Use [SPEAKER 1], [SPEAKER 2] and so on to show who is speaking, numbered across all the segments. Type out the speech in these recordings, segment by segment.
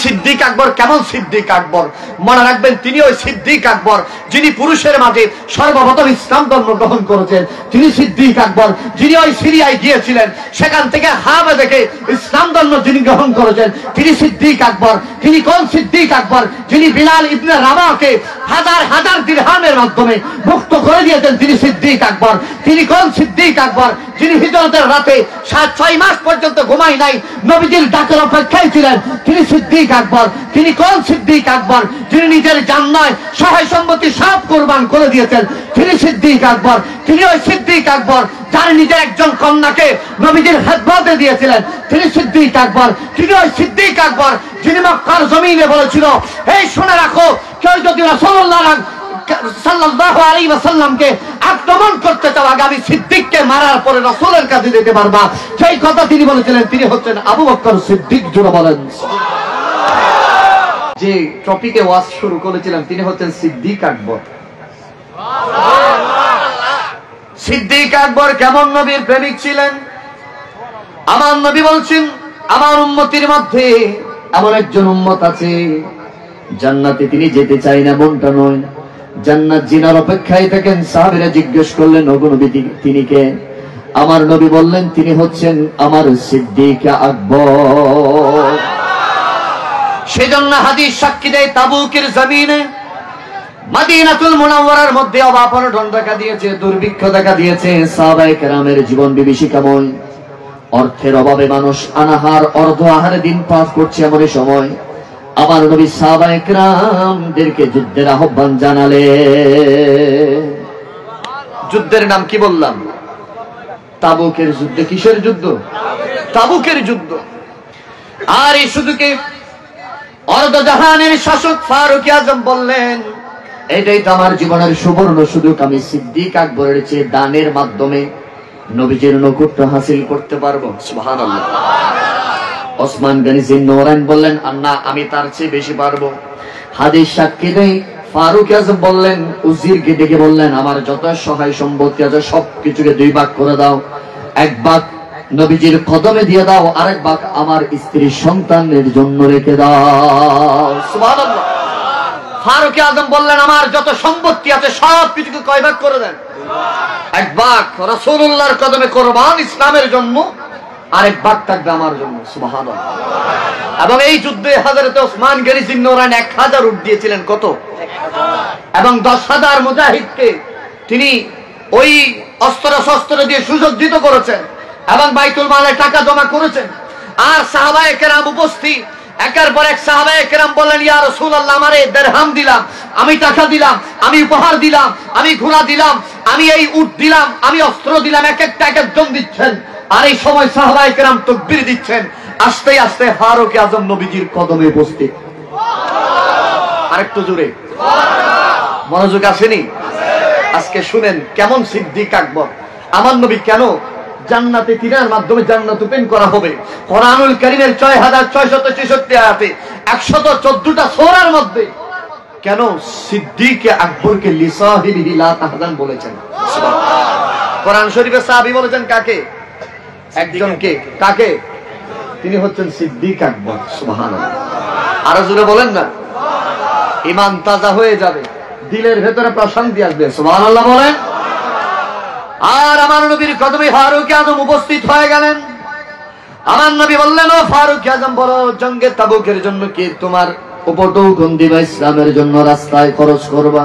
[SPEAKER 1] সিদ্দিক আকবর কেমন সিদ্দিক আকবর? মনে রাখবেন, তিনি ওই সিদ্দিক আকবর যিনি পুরুষের মাঝে সর্বপ্রথম ইসলাম ধর্ম গ্রহণ করেছেন। তিনি সিদ্দিক আকবর যিনি ওই সিরিয়ায় গিয়েছিলেন, সেখান থেকে হাবে দেখে ইসলাম ধর্ম যিনি গ্রহণ করেছেন, তিনি সিদ্দিক আকবর। তিনি কোন সিদ্দিক আকবর? যিনি বিলাল ইবনে রাবাহকে হাজার হাজার দিরহামের মাধ্যমে মুক্ত করে দিয়েছেন, তিনি সিদ্দিক আকবর। তিনি কোন সিদ্দিক আকবর? যিনি হিজরতের রাতে 7-6 মাস পর্যন্ত ঘুমাই নাই, নবীজির ডাকের অপেক্ষায় ছিলেন, তিনি সিদ্দিক আকবর। তিনি কোন সিদ্দিক আকবর? যিনি নিজের জান নয়, সহায় সম্পত্তি সব কুরবান করে দিয়েছেন, তিনি সিদ্দিক আকবর। তিনি ওই সিদ্দিক আকবর যার নিজের একজন কন্যাকে নবীজির খেদমতে দিয়েছিলেন, তিনি সিদ্দিক আকবর। তিনি ওই সিদ্দিক আকবর যিনি মক্কার জমিনে বলেছিল, এই শুনে রাখো, কেউ যদি রাসূলুল্লাহ সাল্লাল্লাহু আলাইহি ওয়াসাল্লামকে আক্রমণ করতে চাও, আগামী সিদ্দিককে মারার পরে রাসূলের কাছে যেতে পারবা। সেই কথা তিনি বলেছিলেন। তিনি হচ্ছেন আবু বকর সিদ্দিক। জোরে বলেন। যে টপিকে ওয়াজ শুরু করেছিলাম, তিনি হচ্ছেন সিদ্দিক আকবর। সিদ্দিক আকবর কেমন নবীর প্রেমিক ছিলেন? আমার নবী বলছেন, আমার উম্মতির মধ্যে এমন একজন উম্মত আছে জান্নাতে তিনি যেতে চায় না, মনটা নয়, জান্নাত জিনার অপেক্ষায় থাকেন। সাহাবীরা জিজ্ঞেস করলেন, ওগো নবী তিনি কে? আমার নবী বললেন, তিনি হচ্ছেন আমার সিদ্দিক আকবর। সেজন্য হাদিস সাক্ষী দেয়, তাবুকের জমিনে মদিনাতুল মুনাওয়ারার মধ্যে অভাব অনটন দেখা দিয়েছে, দুর্ভিক্ষ দেখা দিয়েছে। সাহাবায়ে কেরামের জীবন বিভীষিকাময়, অর্থের অভাবে মানুষ অনাহার অর্ধ আহারে দিন পাস করছে। এমন সময় আমার নবী সাহাবায়ে কেরামদেরকে যুদ্ধের আহ্বান জানালে। যুদ্ধের নাম কি বললাম? তাবুকের যুদ্ধ। কিসের যুদ্ধ? তাবুকের যুদ্ধ। আর এই শুধুকে অর্ধ জাহানের শাসক ফারুক আজম বললেন, এটাই তো আমার জীবনের সুবর্ণ সুযোগ, আমি সিদ্দিক আকবরের চেয়ে দানের মাধ্যমে নবীজির নৈকট্য হাসিল করতে পারবো। সুবহানাল্লাহ। ওসমান গনি জিন্নৌরাইন বললেন, আন্না আমি তার চেয়ে বেশি পারবো। হাদিস সাক্ষী দেয়, ফারুক আজম বললেন, উজিরকে ডেকে বললেন, আমার যত সহায় সম্পত্তি আছে সবকিছুকে 2 ভাগ করে দাও। 1 ভাগ নবীজির কদমে দিয়ে দাও, আরেক ভাগ আমার স্ত্রী সন্তানের জন্য রেখে দাও। সুবহানাল্লাহ। ফারুক আজম বললেন, আমার যত সম্পত্তি আছে সবকিছুকে কয় ভাগ করে দেন? 1 ভাগ রাসূলুল্লাহর কদমে কোরবান ইসলামের জন্য, আরেক ভাগ থাকবে আমার জন্য। সুবহানাল্লাহ। এবং এই যুদ্ধে হযরত ওসমান গনি জিন্নৌরাইন 1000 উট দিয়েছিলেন। কত? এবং 10,000 মুজাহিদকে তিনি ওই অস্ত্র শস্ত্র দিয়ে সুসজ্জিত করেছেন এবং বাইতুল মালে টাকা জমা করেছেন। আর সাহাবায়ে কেরাম উপস্থিত, একের পর এক সাহাবায়ে কেরাম বললেন, ইয়া রাসূলুল্লাহ, আমারে দিরহাম দিলাম, আমি টাকা দিলাম, আমি উপহার দিলাম, আমি ঘোড়া দিলাম, আমি এই উট দিলাম, আমি অস্ত্র দিলাম। এক একটা এক একজন দিচ্ছেন। আর এই সময় সাহাবায়ে কেরাম তাকবীর দিচ্ছেন। আস্তে আস্তে ফারুক আজম নবীজির কদমে উপস্থিত। আরেকটু জোরে মনোযোগ আসেনি? আজকে শুনেন কেমন সিদ্দিক আকবর। আমার নবী কেন জান্নাতে তিনার মাধ্যমে জান্নাত ওপেন করা হবে। কোরআনুল কারীমের 6666 আয়াতে 114টা সূরার মধ্যে কেন সিদ্দিক আকবরকে লিসাহিবিহি লা তাহজান বলেছেন? সুবহানাল্লাহ। কোরআন শরীফে সাহাবী বলেছেন কাকে? একজনকে। কাকে? তিনি হচ্ছেন সিদ্দিক আকবর। সুবহানাল্লাহ। আরো জোরে বলেন না। ঈমান তাজা হয়ে যাবে, দিলের ভেতরে প্রশান্তি আসবে। সুবহানাল্লাহ বলেন। আর আমার নবীর কদমে ফারুক আজম উপস্থিত হয়ে গেলেন। আমার নবী বললেন, ও ফারুক আজম, বলো জঙ্গে তাবুকের জন্য কি তোমার উপটৌকন দিবা, ইসলামের জন্য রাস্তায় খরচ করবা?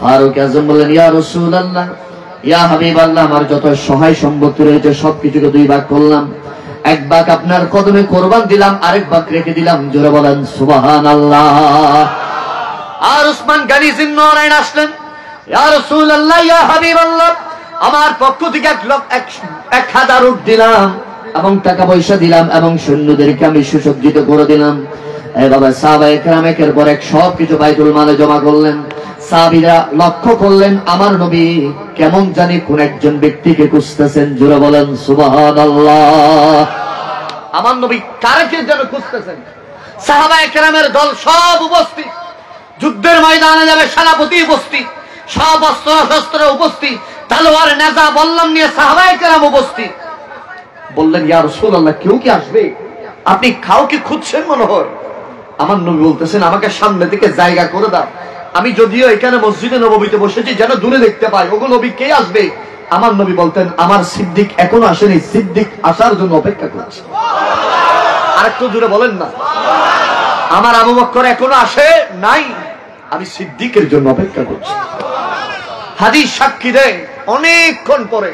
[SPEAKER 1] ফারুক আজম বললেন, ইয়া রাসূলুল্লাহ, ইয়া হাবিবাল্লাহ, আমার যত সহায় সম্পত্তি রয়েছে সবকিছুকে 2 ভাগ করলাম। 1 ভাগ আপনার কদমে কোরবান দিলাম, আরেক ভাগ রেখে দিলাম। জোরে বলেন সুবহানাল্লাহ। আর ওসমান গনি জিন্নৌরাইন আসলেন, ইয়া রাসূলুল্লাহ, ইয়া হাবিবাল্লাহ, আমার পক্ষ থেকে 1000 উট দিলাম এবং টাকা পয়সা দিলাম এবং সৈন্যদেরকে আমি সুসজ্জিত করে দিলাম। এভাবে সাহাবায়ে কেরাম একের পর এক সবকিছু বাইতুল মালে জমা করলেন। সাহাবীরা লক্ষ্য করলেন, আমার নবী কেমন জানি কোন একজন ব্যক্তিকে খুঁজতেছেন। জোরে বলেন সুবহানাল্লাহ। আমার নবী কাকে যেন খুঁজতেছেন। সাহাবায়ে কেরামের দল সব উপস্থিত, যুদ্ধের ময়দানে যাবে সেনাপতি উপস্থিত, সব অস্ত্র শস্ত্র উপস্থিত, তলোয়ার নেজা বল্লম নিয়ে সাহাবায়ে কেরাম উপস্থিত। বললেন, ইয়া রাসূলুল্লাহ, কেউ কি আসবে? আপনি কাউকে খুঁজছেন মনে হয়? আমার নবী বলতেছেন আমাকে সামনে থেকে জায়গা করে দাও, আমি যদিও এখানে মসজিদে নববীতে বসেছি যেন দূরে দেখতে পাই। ওগো নবী কে আসবে? আমার নবী বলতেন আমার সিদ্দিক এখনো আসেনি, সিদ্দিক আসার জন্য অপেক্ষা করছে। আরেকটু দূরে বলেন না, আমার আবু বকর এখনো আসে নাই, আমি সিদ্দিকের জন্য অপেক্ষা করছি। হাদিস সাক্ষী দেয় অনেকক্ষণ পরে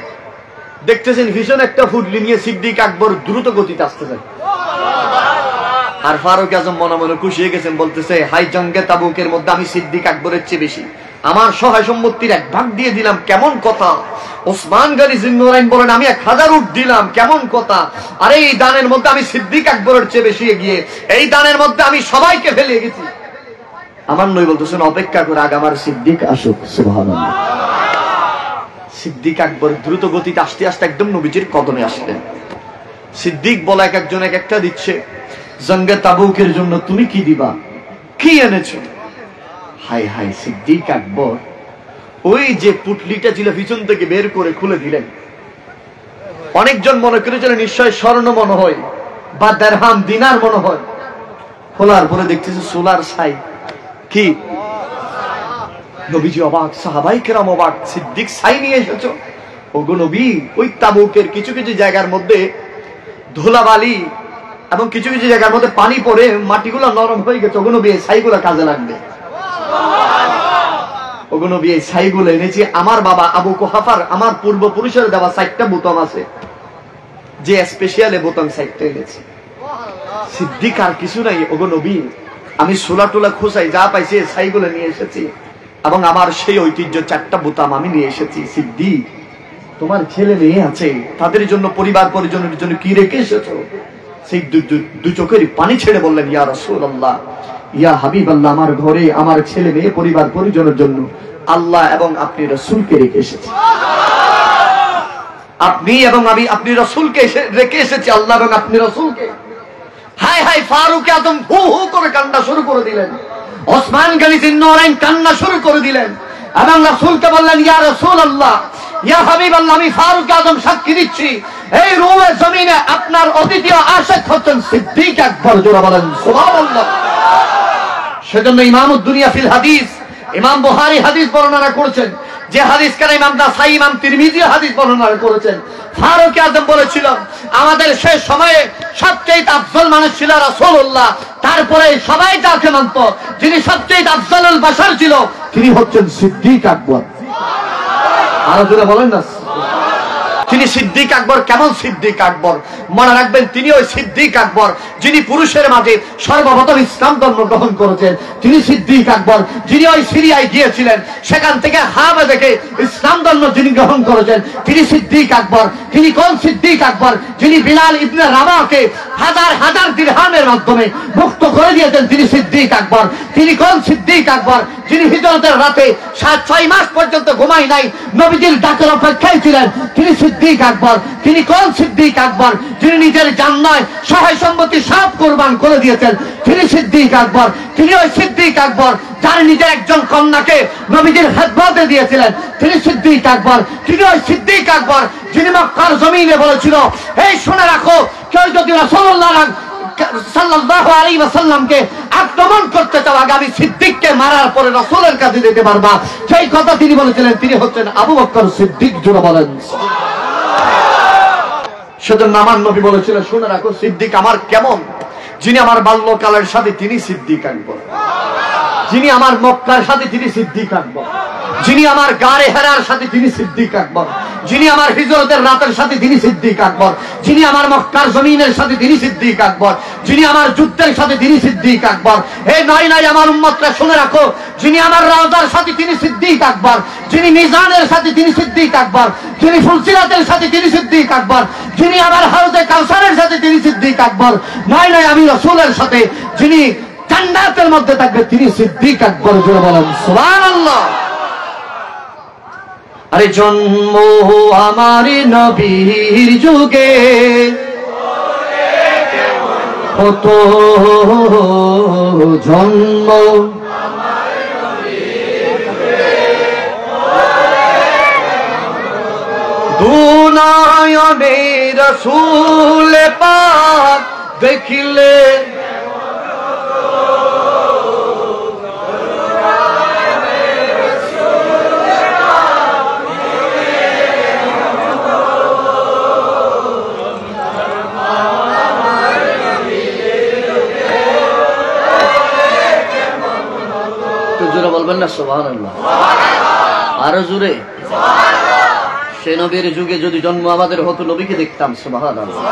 [SPEAKER 1] দেখতেছেন ভীষণ একটা ফুটলি নিয়ে সিদ্দিক আকবর দ্রুত গতিতে আসতেছেন, আর ফারুক আজম মনে মনে খুশি হয়ে গেছেন, বলতেছে হাই জঙ্গে তাবুকের মধ্যে আমি সিদ্দিক আকবরের চেয়ে বেশি আমার সহায় সম্পত্তির 1 ভাগ দিয়ে দিলাম, কেমন কথা। ওসমান গনি জিন্নুরাইন বলেন আমি 1000 উট দিলাম, কেমন কথা। আরে এই দানের মধ্যে আমি সিদ্দিক আকবরের চেয়ে বেশি এগিয়ে, এই দানের মধ্যে আমি সবাইকে ফেলে গেছি। আমার নবী বলতেছেন অপেক্ষা করে আগে আমার সিদ্দিক আসুক। সুবহানাল্লাহ। সিদ্দিক আকবর দ্রুত গতিতে আসতে আসতে একদম নবীজির কদমে আসলেন। সিদ্দিক বলা এক একজন এক একটা দিচ্ছে। জঙ্গে তাবুকের জন্য তুমি কি দিবা, কি এনেছো? হাই হাই, সিদ্দিক আকবর ওই যে পুটলিটা ছিল পিছন থেকে বের করে খুলে দিলেন। অনেকজন মনে করেছিলেন নিশ্চয় স্বর্ণ মনে হয় বা দিরহাম দিনার মনে হয়, খোলার পরে দেখতেছে সোলার ছাই। কি? নবীজি অবাক, সাহাবাই কেরাম অবাক, সিদ্দিক ছাই নিয়ে এসেছো? ওগো নবী, ওই তাবুকের কিছু কিছু জায়গার মধ্যে ধুলাবালি এবং কিছু কিছু জায়গার মধ্যে পানি পড়ে মাটিগুলো নরম হয়ে গেছে, ওগো নবী এই ছাইগুলো কাজে লাগবে। ওগো নবী এই ছাইগুলো এনেছি আমার বাবা আবু কুহাফার আমার পূর্বপুরুষের দেওয়া 4টা বোতাম আছে, যে স্পেশাল বোতাম 4টা এনেছি। সিদ্দিক আর কিছু নাই, ওগো নবী আমি সোলা টোলা খোসাই যা পাইছি ছাইগুলো নিয়ে এসেছি এবং আমার সেই ঐতিহ্য 4টা বোতাম আমি নিয়ে এসেছি। সিদ্দিক তোমার ছেলে মেয়ে আছে, তাদের জন্য পরিবার পরিজনের জন্য কি রেখে এসেছো? সেই দু চোখের পানি ছেড়ে বললেন ইয়া রাসূলুল্লাহ, ইয়া হাবিবাল্লাহ, আমার ঘরে আমার ছেলে মেয়ে পরিবার পরিজনের জন্য আল্লাহ এবং আপনি রাসূলকে রেখে এসেছি। আপনি এবং আমি আপনি রাসূলকে রেখে এসেছি, আল্লাহ এবং আপনি রাসূলকে। হাই হাই, ফারুক আজম হু হু করে কান্না শুরু করে দিলেন, ওসমান গনি জিন্নুরাইন কান্না শুরু করে দিলেন এবং রাসূলকে বললেন ইয়া রাসূলুল্লাহ, ইয়া হাবিবাল্লাহ, আমি ফারুক আজম সাক্ষী দিচ্ছি এই রুমে জমিনে আপনার অদ্বিতীয় আশিক হচ্ছেন সিদ্দিক আকবর। জোরে বলেন সুবহানাল্লাহ। সেজন্য ইমামুদ দুনিয়া ফিল হাদিস, ইমাম বুখারী হাদিস বর্ণনা করেছেন, যে হাদিস কারা ইমাম নাসাই, ইমাম তিরমিজি হাদিস বর্ণনা করেছেন। ফারুক আজম বলেছিল আমাদের শেষ সময়ে সবচেয়ে আফজল মানুষ ছিল রাসূলুল্লাহ, তারপরে সবাই যাকে মানত, যিনি সবচেয়ে আফজলুল বাশার ছিল তিনি হচ্ছেন সিদ্দিক আকবর। আরো জোরে বলেন না। তিনি সিদ্দিক আকবর। কেমন সিদ্দিক আকবর? মনে রাখবেন তিনি ওই সিদ্দিক আকবর যিনি পুরুষের মাঝে সর্বপ্রথম ইসলাম ধর্ম গ্রহণ করেছেন। তিনি সিদ্দিক আকবর যিনি ওই সিরিয়ায় গিয়েছিলেন, সেখান থেকে হাবে দেখে ইসলাম ধর্ম যিনি গ্রহণ করেছেন তিনি সিদ্দিক আকবর। তিনি কোন সিদ্দিক আকবর? যিনি বিলাল ইবনে রাবাহকে হাজার হাজার দিরহামের মাধ্যমে মুক্ত করে দিয়েছেন, তিনি সিদ্দিক আকবর। তিনি কোন সিদ্দিক আকবর? যিনি হিজরতের রাতে 7-6 মাস পর্যন্ত ঘুমাই নাই, নবীজির ডাকের অপেক্ষায় ছিলেন, তিনি সিদ্দিক আকবর। তিনি কোন সিদ্দিক আকবর? যিনি নিজের জান নয় সহায় সম্পত্তি সব কোরবান করে দিয়েছেন, তিনি সিদ্দিক আকবর। তিনি ওই সিদ্দিক আকবর যার নিজের একজন কন্যাকে নবীজির খেদমতে দিয়েছিলেন, তিনি সিদ্দিক আকবর। তিনি ওই সিদ্দিক আকবর যিনি মক্কার জমিনে বলেছিল এই শুনে রাখো, কেউ যদি রাসূলুল্লাহ সাল্লাল্লাহু আলাইহি ওয়াসাল্লামকে আক্রমণ করতে চাও আগামী সিদ্দিককে মারার পরে রাসূলের কাছে যেতে পারবা, সেই কথা তিনি বলেছিলেন। তিনি হচ্ছেন আবু বকর সিদ্দিক। জোরে বলেন। সেজন্য আমার নবী বলেছিলেন শুনে রাখো সিদ্দিক আমার কেমন? যিনি আমার বাল্যকালের সাথে তিনি সিদ্দিক আকবর, যিনি আমার মক্কার সাথে তিনি সিদ্দিক আকবর, যিনি আমার গারে হেরার সাথে তিনি সিদ্দিক আকবর, যিনি আমার হিজরতের রাতের সাথে তিনি সিদ্দিক আকবর, যিনি আমার মক্কার জমিনের সাথে তিনি সিদ্দিক আকবর, যিনি আমার যুদ্ধের সাথে তিনি সিদ্দিক আকবর। এই নয় নয় আমার উম্মতরা শুনে রাখো, যিনি আমার রওজার সাথে তিনি সিদ্দিক আকবর, যিনি মিজানের সাথে তিনি সিদ্দিক আকবর, যিনি ফুলসিরাতের সাথে তিনি সিদ্দিক আকবর, যিনি আমার হাউজে কাউসারের সাথে তিনি সিদ্দিক আকবর। নয় নয় আমি রাসূলের সাথে যিনি জান্নাতের মধ্যে থাকবে তিনি সিদ্দিক আকবর। জোরে বলেন সুবহানাল্লাহ। আরে জন্ম আমার নবীর যুগে কত জন্ম, দুনয়নে রাসূল পাক দেখিলে জোরে বলবেন না সুবহানাল্লাহ? আরো জোরে। সে নবীর যুগে যদি জন্ম আমাদের হতো, নবীকে দেখতাম, সুবহানাল্লাহ।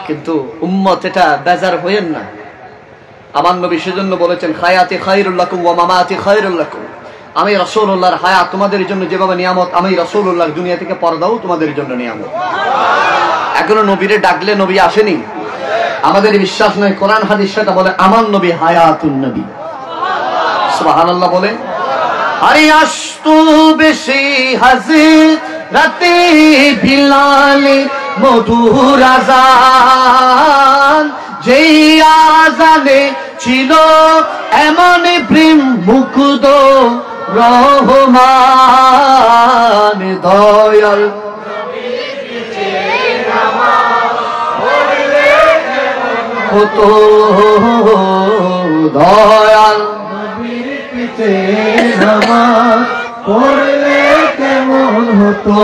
[SPEAKER 1] কিন্তু উম্মত এটা বেজার হইেন না। আমার নবী সেজন্য বলেছেন, হায়াতি খায়রুল লাকুম ওয়া মামাতি খায়রুল লাকুম। আমি রাসূলুল্লাহর হায়াত তোমাদের জন্য যেভাবে নিয়ামত, আমি রাসূলুল্লাহর দুনিয়া থেকে পর্দাও তোমাদের জন্য নিয়ামত। এখনো নবীরে ডাকলে নবী আসেনি? আমাদের বিশ্বাস নয়, কোরআন হাদিস সেটা বলে। আমার নবী হায়াতুন নবী, সুবহানাল্লাহ বলে। আরে আশতু বেশি হাজরাতে বিলাল মধুর আযান, যেই আযানে ছিল এমন প্রেম মুগ্ধ রহমান দয়াল হতো, দয়াল নবীর পিছে নামাজ পড়লে কেমন হতো,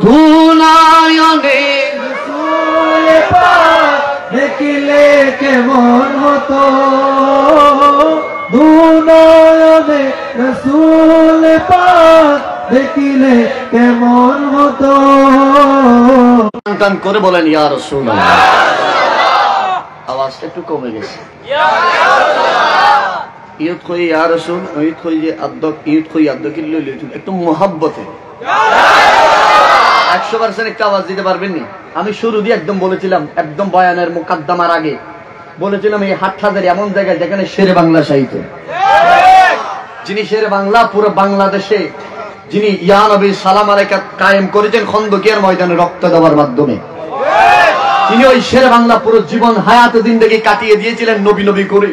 [SPEAKER 1] ধুনায়নে রাসূল পাক দেখিলে কেমন হতো, ধুনায়নে রাসূল পাক দেখিলে কেমন হতো। টান করে বলেন ইয়া রাসূলুল্লাহ। আওয়াজটা একটু কমে গেছে। ঈদ কই ইয়া রাসূল, ঈদ কই যে আদ্দক, ঈদ কই আদ্দক একটু মোহাব্বতে 100% একটা আওয়াজ দিতে পারবেন নি? আমি শুরু দিয়ে একদম বলেছিলাম, একদম বয়ানের মুকাদ্দমার আগে বলেছিলাম, এই হাটহাজারী এমন জায়গায় যেখানে শেরে বাংলা সাহিত্য, যিনি শেরে বাংলা পুরো বাংলাদেশে, যিনি ইয়া নবী সালাম আলাইকা কায়েম করেছেন খন্দকের ময়দানে রক্ত দেওয়ার মাধ্যমে, তিনি ওই শেরে বাংলা পুরো জীবন হায়াত জিন্দেগি কাটিয়ে দিয়েছিলেন নবী নবী করে।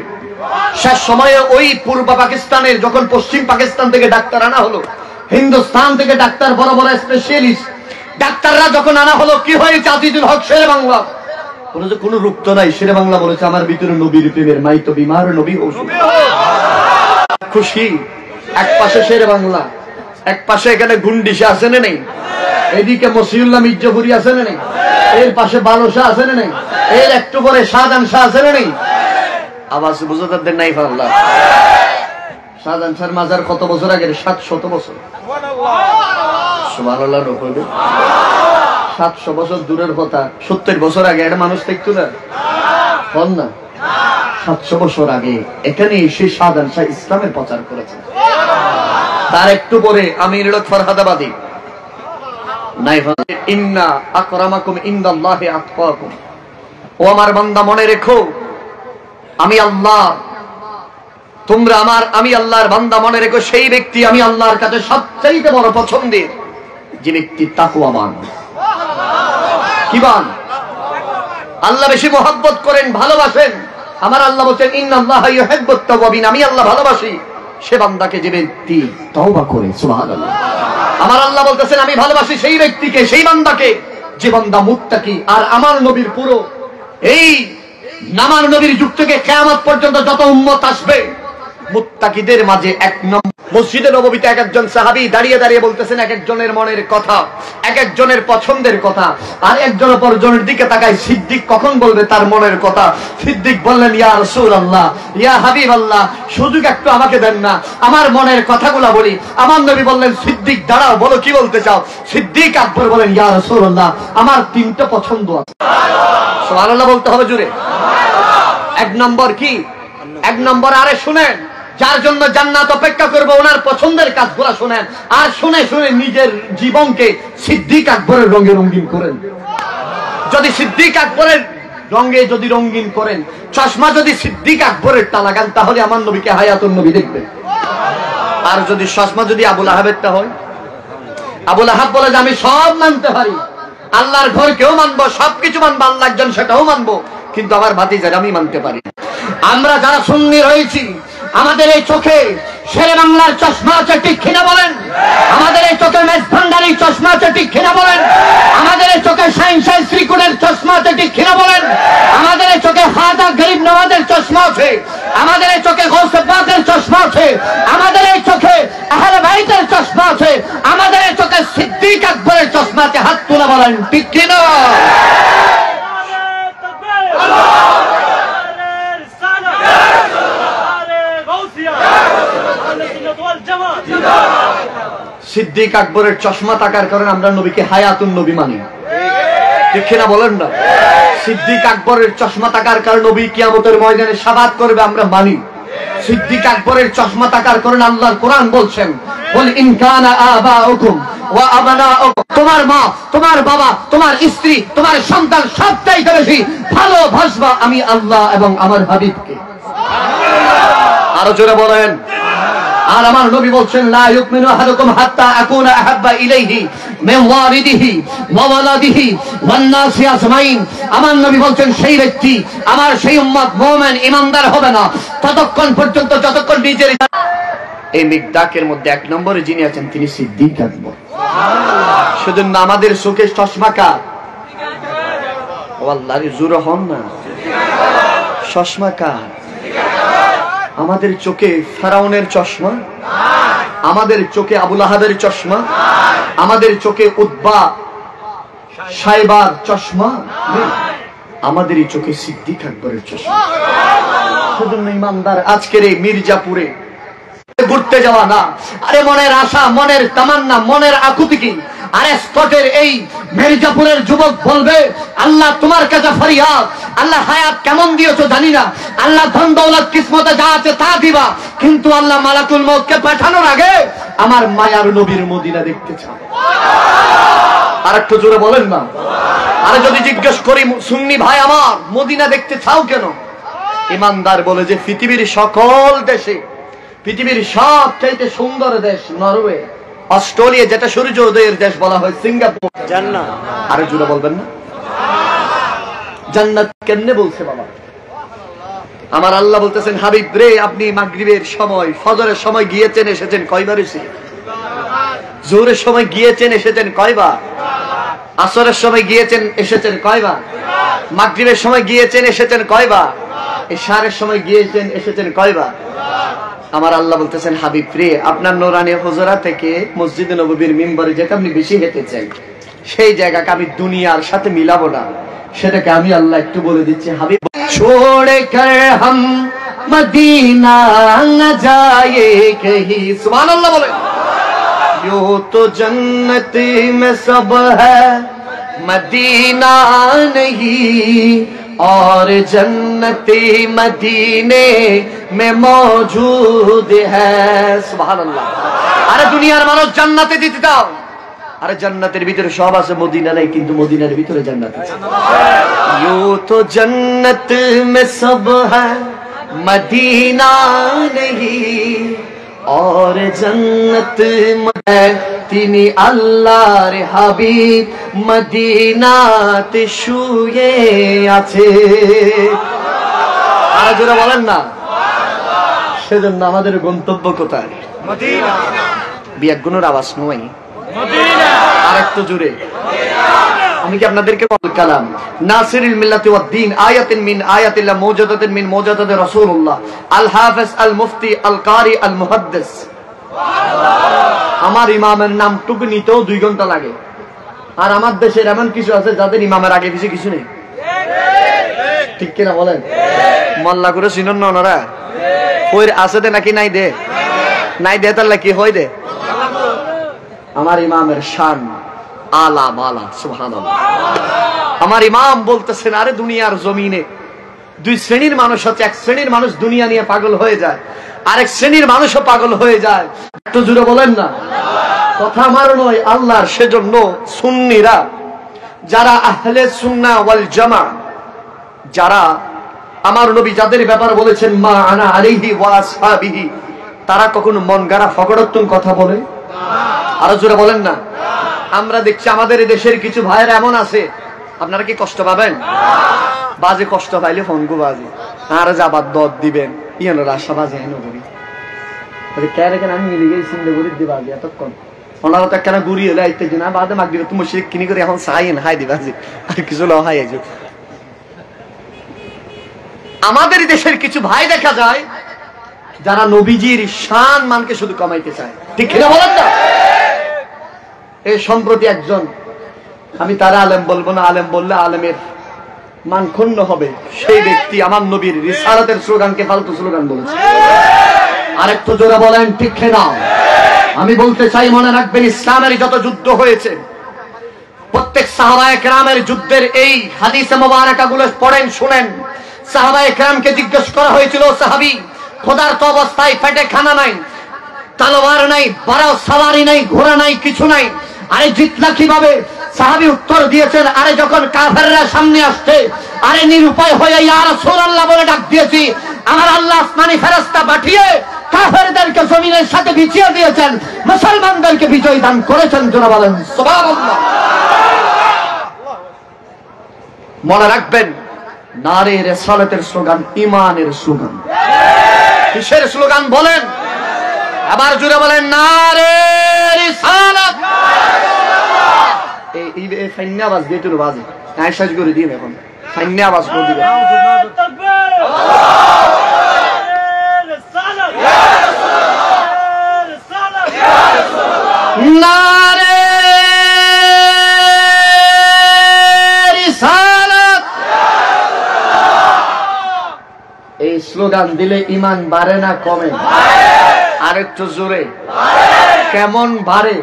[SPEAKER 1] শেষ সময়ে ওই পূর্ব পাকিস্তানের, যখন পশ্চিম পাকিস্তান থেকে ডাক্তার আনা হলো, হিন্দুস্তান থেকে ডাক্তার, বড় বড় স্পেশালিস্ট ডাক্তাররা যখন আনা হলো, কি হয়েছে আজিজুল হক শেরে বাংলা? বলেছে কোন রোগ তো নাই। শেরে বাংলা বলেছে আমার ভিতরে নবীর প্রেমের মাই তো বিমার নবী ওষুধ। খুশি। এক পাশে শেরে বাংলা, এক পাশে এখানে গুন্ডিশা আছে না নেই, এদিকে মসিউল্লাহ মির্জাপুরি আছে না নেই, এর পাশে বালুশাহ আছে না নেই, এর একটু পরে শাহজাহান শাহ আছে না নেই। আওয়াজ বুঝতে নাই পারলা? শাহজাহান শাহর মাজার কত বছর আগে? 700 বছর। সুবহানাল্লাহ। 700 বছর দূরের কথা, 70 বছর আগে একটা মানুষ দেখতো না, হন না? 700 বছর আগে এখানে এসে শাহজাহান শাহ ইসলামের প্রচার করেছেন। তার একটু পরে আমির ফরহাদাবাদী নাই, ইন্না আকরামাকুম ইনদাল্লাহি আতকাকুম। ও আমার বান্দা, মনে রেখো আমি আল্লাহ, তোমরা আমি আল্লাহর বান্দা, মনে রেখো সেই ব্যক্তি আমি আল্লাহর কাছে সবচেয়ে বড় পছন্দের, যে ব্যক্তি তাকওয়াবান। কিবান? আল্লাহ বেশি মহব্বত করেন, ভালোবাসেন। আমার আল্লাহ বলেন ইন্নাল্লাহা ইউহিব্বুত তাওয়াবিন, আমি আল্লাহ ভালোবাসি সে বান্দাকে যে ব্যক্তি তওবা করে। সুবহানাল্লাহ। আমার আল্লাহ বলতেছেন আমি ভালোবাসি সেই ব্যক্তিকে, সেই বান্দাকে যে বান্দা মুত্তাকি। আর আমার নবীর পুরো এই নামার নবীর যুগ থেকে কিয়ামত পর্যন্ত যত উম্মত আসবে, মুত্তাকিদের মাঝে এক নম্বর। মসজিদে নববীতে এক একজন সাহাবী দাঁড়িয়ে দাঁড়িয়ে বলতেছেন এক একজনের মনের কথা, এক একজনের পছন্দের কথা। আর একজন অপরজনের দিকে তাকায়, সিদ্দিক কখন বলবে তার মনের কথা? সিদ্দিক বললেন ইয়া রাসূলুল্লাহ, ইয়া হাবিবাল্লাহ, সুযোগ একটু আমাকে দেন না, আমার মনের কথাগুলো বলি। আমার নবী বললেন সিদ্দিক দাঁড়াও, বলো কি বলতে চাও? সিদ্দিক আকবর বলেন ইয়া রাসূলুল্লাহ, আমার 3টা পছন্দ আছে। সুবহানাল্লাহ বলতে হবে জোরে। এক নম্বর কি? এক নম্বর, আরে শুনেন, যার জন্য জান্নাত অপেক্ষা করবে ওনার পছন্দের কাজগুলো শুনেন, আর শুনে শুনে নিজের জীবনকে সিদ্দিক আকবরের রঙে রঙিন করেন। যদি সিদ্দিক আকবরের রঙে যদি রঙিন করেন, চশমা যদি সিদ্দিক আকবরের টা লাগান, তাহলে আমার নবীকে হায়াতুন নবী দেখবেন। আর যদি চশমা যদি আবুল আহাবেরটা হয়, আবুল আহাব বলে যে আমি সব মানতে পারি, আল্লাহর ঘর কেউ মানবো, সবকিছু মানবো, আল্লাহ একজন সেটাও মানবো, কিন্তু আমার ভাতিজার আমি মানতে পারি। আমরা যারা সুন্নি রয়েছি, আমাদের এই চোখে শেরে বাংলার চশমা আছে, ঠিক কিনা বলেন? আমাদের এই চোখে মেজভান্ডারির চশমা আছে, ঠিক কিনা বলেন? আমাদের এই চোখে শাহিনশাহ শ্রীকুটের চশমা আছে, ঠিক কিনা বলেন? আমাদের এই চোখে খাজা গরিব নওয়াজের চশমা আছে, আমাদের এই চোখে গৌসে পাকের চশমা আছে, আমাদের এই চোখে আহলে বাইতের চশমা আছে, আমাদের এই চোখে সিদ্দিক আকবরের চশমা আছে। হাত তুলে বলেন ঠিক কিনা? সিদ্দিক আকবরের চশমা থাকার কারণে আমরা নবীকে হায়াতুন নবী মানি, ঠিক কিনা বলেন না? সিদ্দিক আকবরের চশমা থাকার কারণে নবী কিয়ামতের ময়দানে শাফাত করবে, আমরা মানি। সিদ্দিক আকবরের চশমা থাকার কারণে আল্লাহর কোরআন বলছেন, বল ইন কানা আবাউকুম ওয়া আবনাউকুম, তোমার মা, তোমার বাবা, তোমার স্ত্রী, তোমার সন্তান সবচাইতে বেশি ভালোবাসবা আমি আল্লাহ এবং আমার হাবিবকে। আরো জোরে বলেন। আর আমার নবী বলছেন, লা ইউমিনু আহাদুকুম হাত্তা আকুনা আহাব্বা ইলাইহি মিন ওয়ালিদিহি ওয়া ওয়ালাদিহি ওয়ান নাসি আজমাইন। আমার নবী বলছেন, সেই ব্যক্তি, আমার সেই উম্মত মুমিন ঈমানদার হবে না ততক্ষণ পর্যন্ত যতক্ষণ নিজের এই মিকদাকের মধ্যে এক নম্বরে যিনি আছেন তিনি সিদ্দিক আকবর। সেজন্য আমাদের চোখে চশমা কার? ও আল্লাহর জোরে হন না, চশমা কার? আমাদের চোখে ফেরাউনের চশমা, আমাদের চোখে আবুল আহাবের চশমা, আমাদের চোখে উতবা সাইবার চশমা, আমাদের এই চোখে সিদ্দিক আকবরের চশমা। সেজন্য ইমানদার আজকের এই মির্জাপুরে ঘুরতে যাওয়া না, আরে মনের আশা, মনের তামান্না, মনের আকুতি কি? আরে স্পটের এই মির্জাপুরের যুবক বলবে, আল্লাহ তোমার কাছে ফরিয়াদ, আল্লাহ হায়াত কেমন দিয়েছো জানি না, আল্লাহ ধন দৌলত কিসমতে যা আছে তা দিবা, কিন্তু আল্লাহ মালাকুল মউতকে পাঠানোর আগে আমার মায়ার নবীর মদিনা দেখতে চাই। আর একটু জোরে বলেন না। আরে যদি জিজ্ঞেস করি, সুন্নি ভাই আমার, মদিনা দেখতে চাও কেন? ইমানদার বলে যে পৃথিবীর সকল দেশে, পৃথিবীর সবচাইতে সুন্দর দেশ নরওয়ে, অস্ট্রেলিয়া যেটা সূর্যোদয়ের দেশ বলা হয়, সিঙ্গাপুর, জান্নাত। আরে জোরে বলবেন না। জান্নাত কেমনে বলছে বাবা? আমার আল্লাহ বলতেছেন, হাবিব রে, আপনি মাগরিবের সময়, ফজরের সময় গিয়েছেন এসেছেন কয়বার? জোহরের সময় গিয়েছেন এসেছেন কয়বার? আসরের সময় গিয়েছেন এসেছেন কয়বার? মাগরিবের সময় গিয়েছেন এসেছেন কয়বার? ইশারের সময় গিয়েছেন এসেছেন কয়বার? আমার আল্লাহ বলতেছেন, হাবিব রে, আপনার নূরানি হুজরা থেকে মসজিদে নববীর মিম্বরে যেটা আপনি বেশি হেঁটেছেন, সেই জায়গাকে আমি দুনিয়ার সাথে মিলাবো না, সেটাকে আমি আল্লাহ একটু বলে দিচ্ছি, হাবিব ছোড়ে কর হাম মদিনা না যায়ে কহি। সুবহানাল্লাহ বলে। यो तो जन्नत में सब है मदीना नहीं, और जन्नत मदीने में मौजूद है। सुभान अल्लाह। अरे दुनियार मानो जन्नते दिते दाও, अरे जन्नतेर ভিতরে সব আছে, মদিনা নাই, কিন্তু মদিনার ভিতরে জান্নাত আছে। यो तो जन्नत में सब है मदीना नहीं, और जन्नत में তিনি আল্লাহর হাবিব মদিনাতে শুয়ে আছে। আর যারা বলেন না, সেজন্য আমাদের গন্তব্য কোথায়? মদিনা। বিয়াগুনের আওয়াজ নয়, মদিনা। আর একটু জোরে। আমি কি আপনাদেরকে বল কালাম নাসিরুল মিল্লাতি ওয়াদ দ্বীন আয়াতিন মিন আয়াতিল্লাহ মুওজাদাতিন মিন মুওজাদাতি রাসূলুল্লাহ আল হাফিজ আল মুফতি আল কারি আল মুহাদ্দিস। আমার ইমামের নাম টুকু নিতেও 2 ঘন্টা লাগে, আর আমার দেশের এমন কিছু আছে যাদের ইমামের আগে পিছে কিছু নেই, ঠিক কিনা বলেন? মোল্লা করে চিনন না ওনারা? ওই আছে দে নাকি নাই দে? নাই দে তাহলে কি হয় দে? আমার ইমামের শান আলা বালা। সুবহানাল্লাহ। আমার ইমাম বলতেছেন, আরে দুনিয়ার জমিনে 2 শ্রেণীর মানুষ আছে, এক শ্রেণীর মানুষ দুনিয়া নিয়ে পাগল হয়ে যায়, আরেক শ্রেণীর মানুষও পাগল হয়ে যায়। একটু জোরে বলেন না। কথা আমার নয়, আল্লাহর। সেজন্য সুন্নিরা, যারা আহলে সুন্নাহ ওয়াল জামা, যারা আমার নবী যাদের ব্যাপারে বলেছেন মা আনা আলাইহি ওয়া আসহাবিহি, তারা কখনো মন গাড়া ফকরতুন কথা বলে? আরো জোরে বলেন না। আমরা দেখছি আমাদের দেশের কিছু ভাইয়েরা এমন আছে, আপনারা কি কষ্ট পাবেন? বাজে কষ্ট পাইলে ফোনগু বাজে, আর যাবার দর দিবেন ইয়ানো রাশা বাজে হেন করি, কেন কেন আমি মিলে গেছি চিন্তা করি দিবা এতক্ষণ ওনারা তো কেন ঘুরি হলে আইতে না বাদে মাগ দিবে, তুমি সে কিনি করে এখন চাই হাই দিবা আর কিছু ল হাই আইজ। আমাদের দেশের কিছু ভাই দেখা যায় যারা নবীজির শান মানকে শুধু কমাইতে চায়, ঠিক কিনা বলেন না? এই সম্প্রতি একজন, আমি তারা আলেম বলবো না, আলেম বললে আলেমের মান ক্ষুণ্ণ হবে, সেই ব্যক্তি আমার নবীর রিসালাতের স্লোগানকে ফালতু স্লোগান বলেছে। আরেকটু জোরে বলেন ঠিক কিনা? আমি বলতে চাই, মনে রাখবেন ইসলামের যত যুদ্ধ হয়েছে প্রত্যেক সাহাবায়ে কেরামের যুদ্ধের এই হাদিসে মোবারকাগুলো পড়েন, শুনেন। সাহাবায়ে কেরামকে জিজ্ঞেস করা হয়েছিল, সাহাবী ক্ষুধার্ত অবস্থায়, পেটে খানা নাই, তলোয়ার নাই, বাড়াও সাওয়ারি নাই, ঘোড়া নাই, কিছু নাই, আরে জিতলা কিভাবে? সাহাবী উত্তর দিয়েছেন, আরে যখন কাফেররা সামনে আসছে, আরে নিরুপায় হয়ে ইয়া রাসূলুল্লাহ বলে ডাক দিয়েছি, আমার আল্লাহ আসমানি ফেরেশতা পাঠিয়ে কাফেরদেরকে জমিনের সাথে বিছিয়ে দিয়েছেন, মুসলমানদেরকে বিজয় দান করেছেন। জোরে বলেন সুবহানাল্লাহ। মনে রাখবেন, নারে রিসালাতের স্লোগান ঈমানের স্লোগান। কিসের স্লোগান বলেন? আবার জোরে বলেন, নারে রিসালাত। এই ফাইন্না আওয়াজ দিয়ে তো বাজে, নাই সাজ করে দিন, এখন ফাইন্না আওয়াজ করে দিবেন। নারে রিসালাত। এই স্লোগান দিলে ঈমান বাড়ে না কমে? আরেকটু জোরে। কেমন বাড়ে?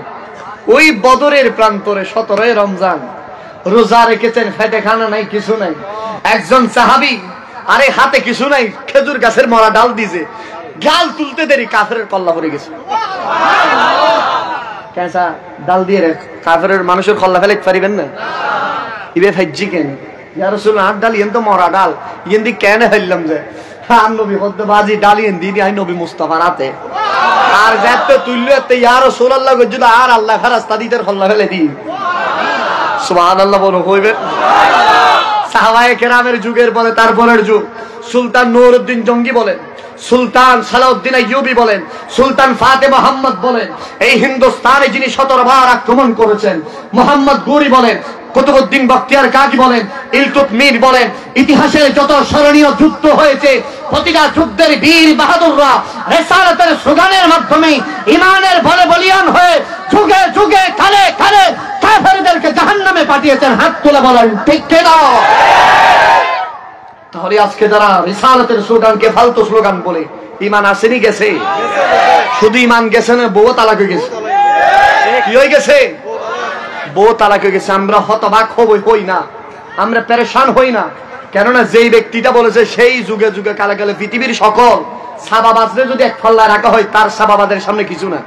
[SPEAKER 1] ওই বদরের প্রান্তরে 17 রমজান রোজা রেখেছেন, পেটে খানা নাই, কিছু নাই। একজন সাহাবী, আরে হাতে কিছু নাই, খেজুর গাছের মরা ডাল দিয়েছে, ডাল তুলতে দেরি কাফেরের কল্লা পড়ে গেছে। কেসা ডাল দিয়ে কাফেরের মানুষের কল্লা ফেলে পারিবেন না? ইবে ফাইজি কেন ইয়া রাসূলুল্লাহ, ডাল ইয়েন তো মরা ডাল, ইয়েন দি কেন হইলাম যে আর নবী হদ্দ বাজি ডাল ইয়েন দি আই নবী মুস্তাফার হাতে, আর যাতে তুইলতে ইয়া রাসূলুল্লাহ গজুল, আর আল্লাহ ফেরেশতা দিতের কল্লা ফেলে দি। সুবহানাল্লাহ বলো কইবে। সাহাবায়ে কেরামের যুগের পরে তারপরের যুগ, সুলতান নূরউদ্দিন জঙ্গি বলেন, সুলতান সালাউদ্দিন আইয়ুবী বলেন, সুলতান ফাতে মোহাম্মদ বলেন, এই হিন্দুস্তানে যিনি 17 বার আক্রমণ করেছেন, মোহাম্মদ গৌরী বলেন, কুতুবউদ্দিন বখতিয়ার কাজী বলেন, ইলতুৎমিশ বলেন, ইতিহাসের যত স্মরণীয় যুদ্ধ হয়েছে, প্রতিটা যুদ্ধের বীর বাহাদুররা রিসালাতের স্লোগানের মাধ্যমে ঈমানের বলে বলিয়ান হয়ে যুগে যুগে কালে কালে কাফেরদেরকে জাহান্নামে পাঠিয়েছেন। হাত তুলে বলেন ঠিক কিনা? তাহলে আজকে যারা রিসালাতের স্লোগানকে ফালতু স্লোগান বলে, ঈমান আসেনি গেছে? শুধু ঈমান গেছে না, বউ তালাক হয়ে গেছে। কি হয়ে গেছে? বউ তালাক হয়ে গেছে। আমরা হতবাক হই না, আমরা পেরেশান হই না, কেননা যেই ব্যক্তিটা বলেছে সেই যুগে যুগে কালে কালে পৃথিবীর সকল সাবাবাজরে যদি এক ফল্লায় রাখা হয়, তার সাবাবাদের সামনে কিছু না।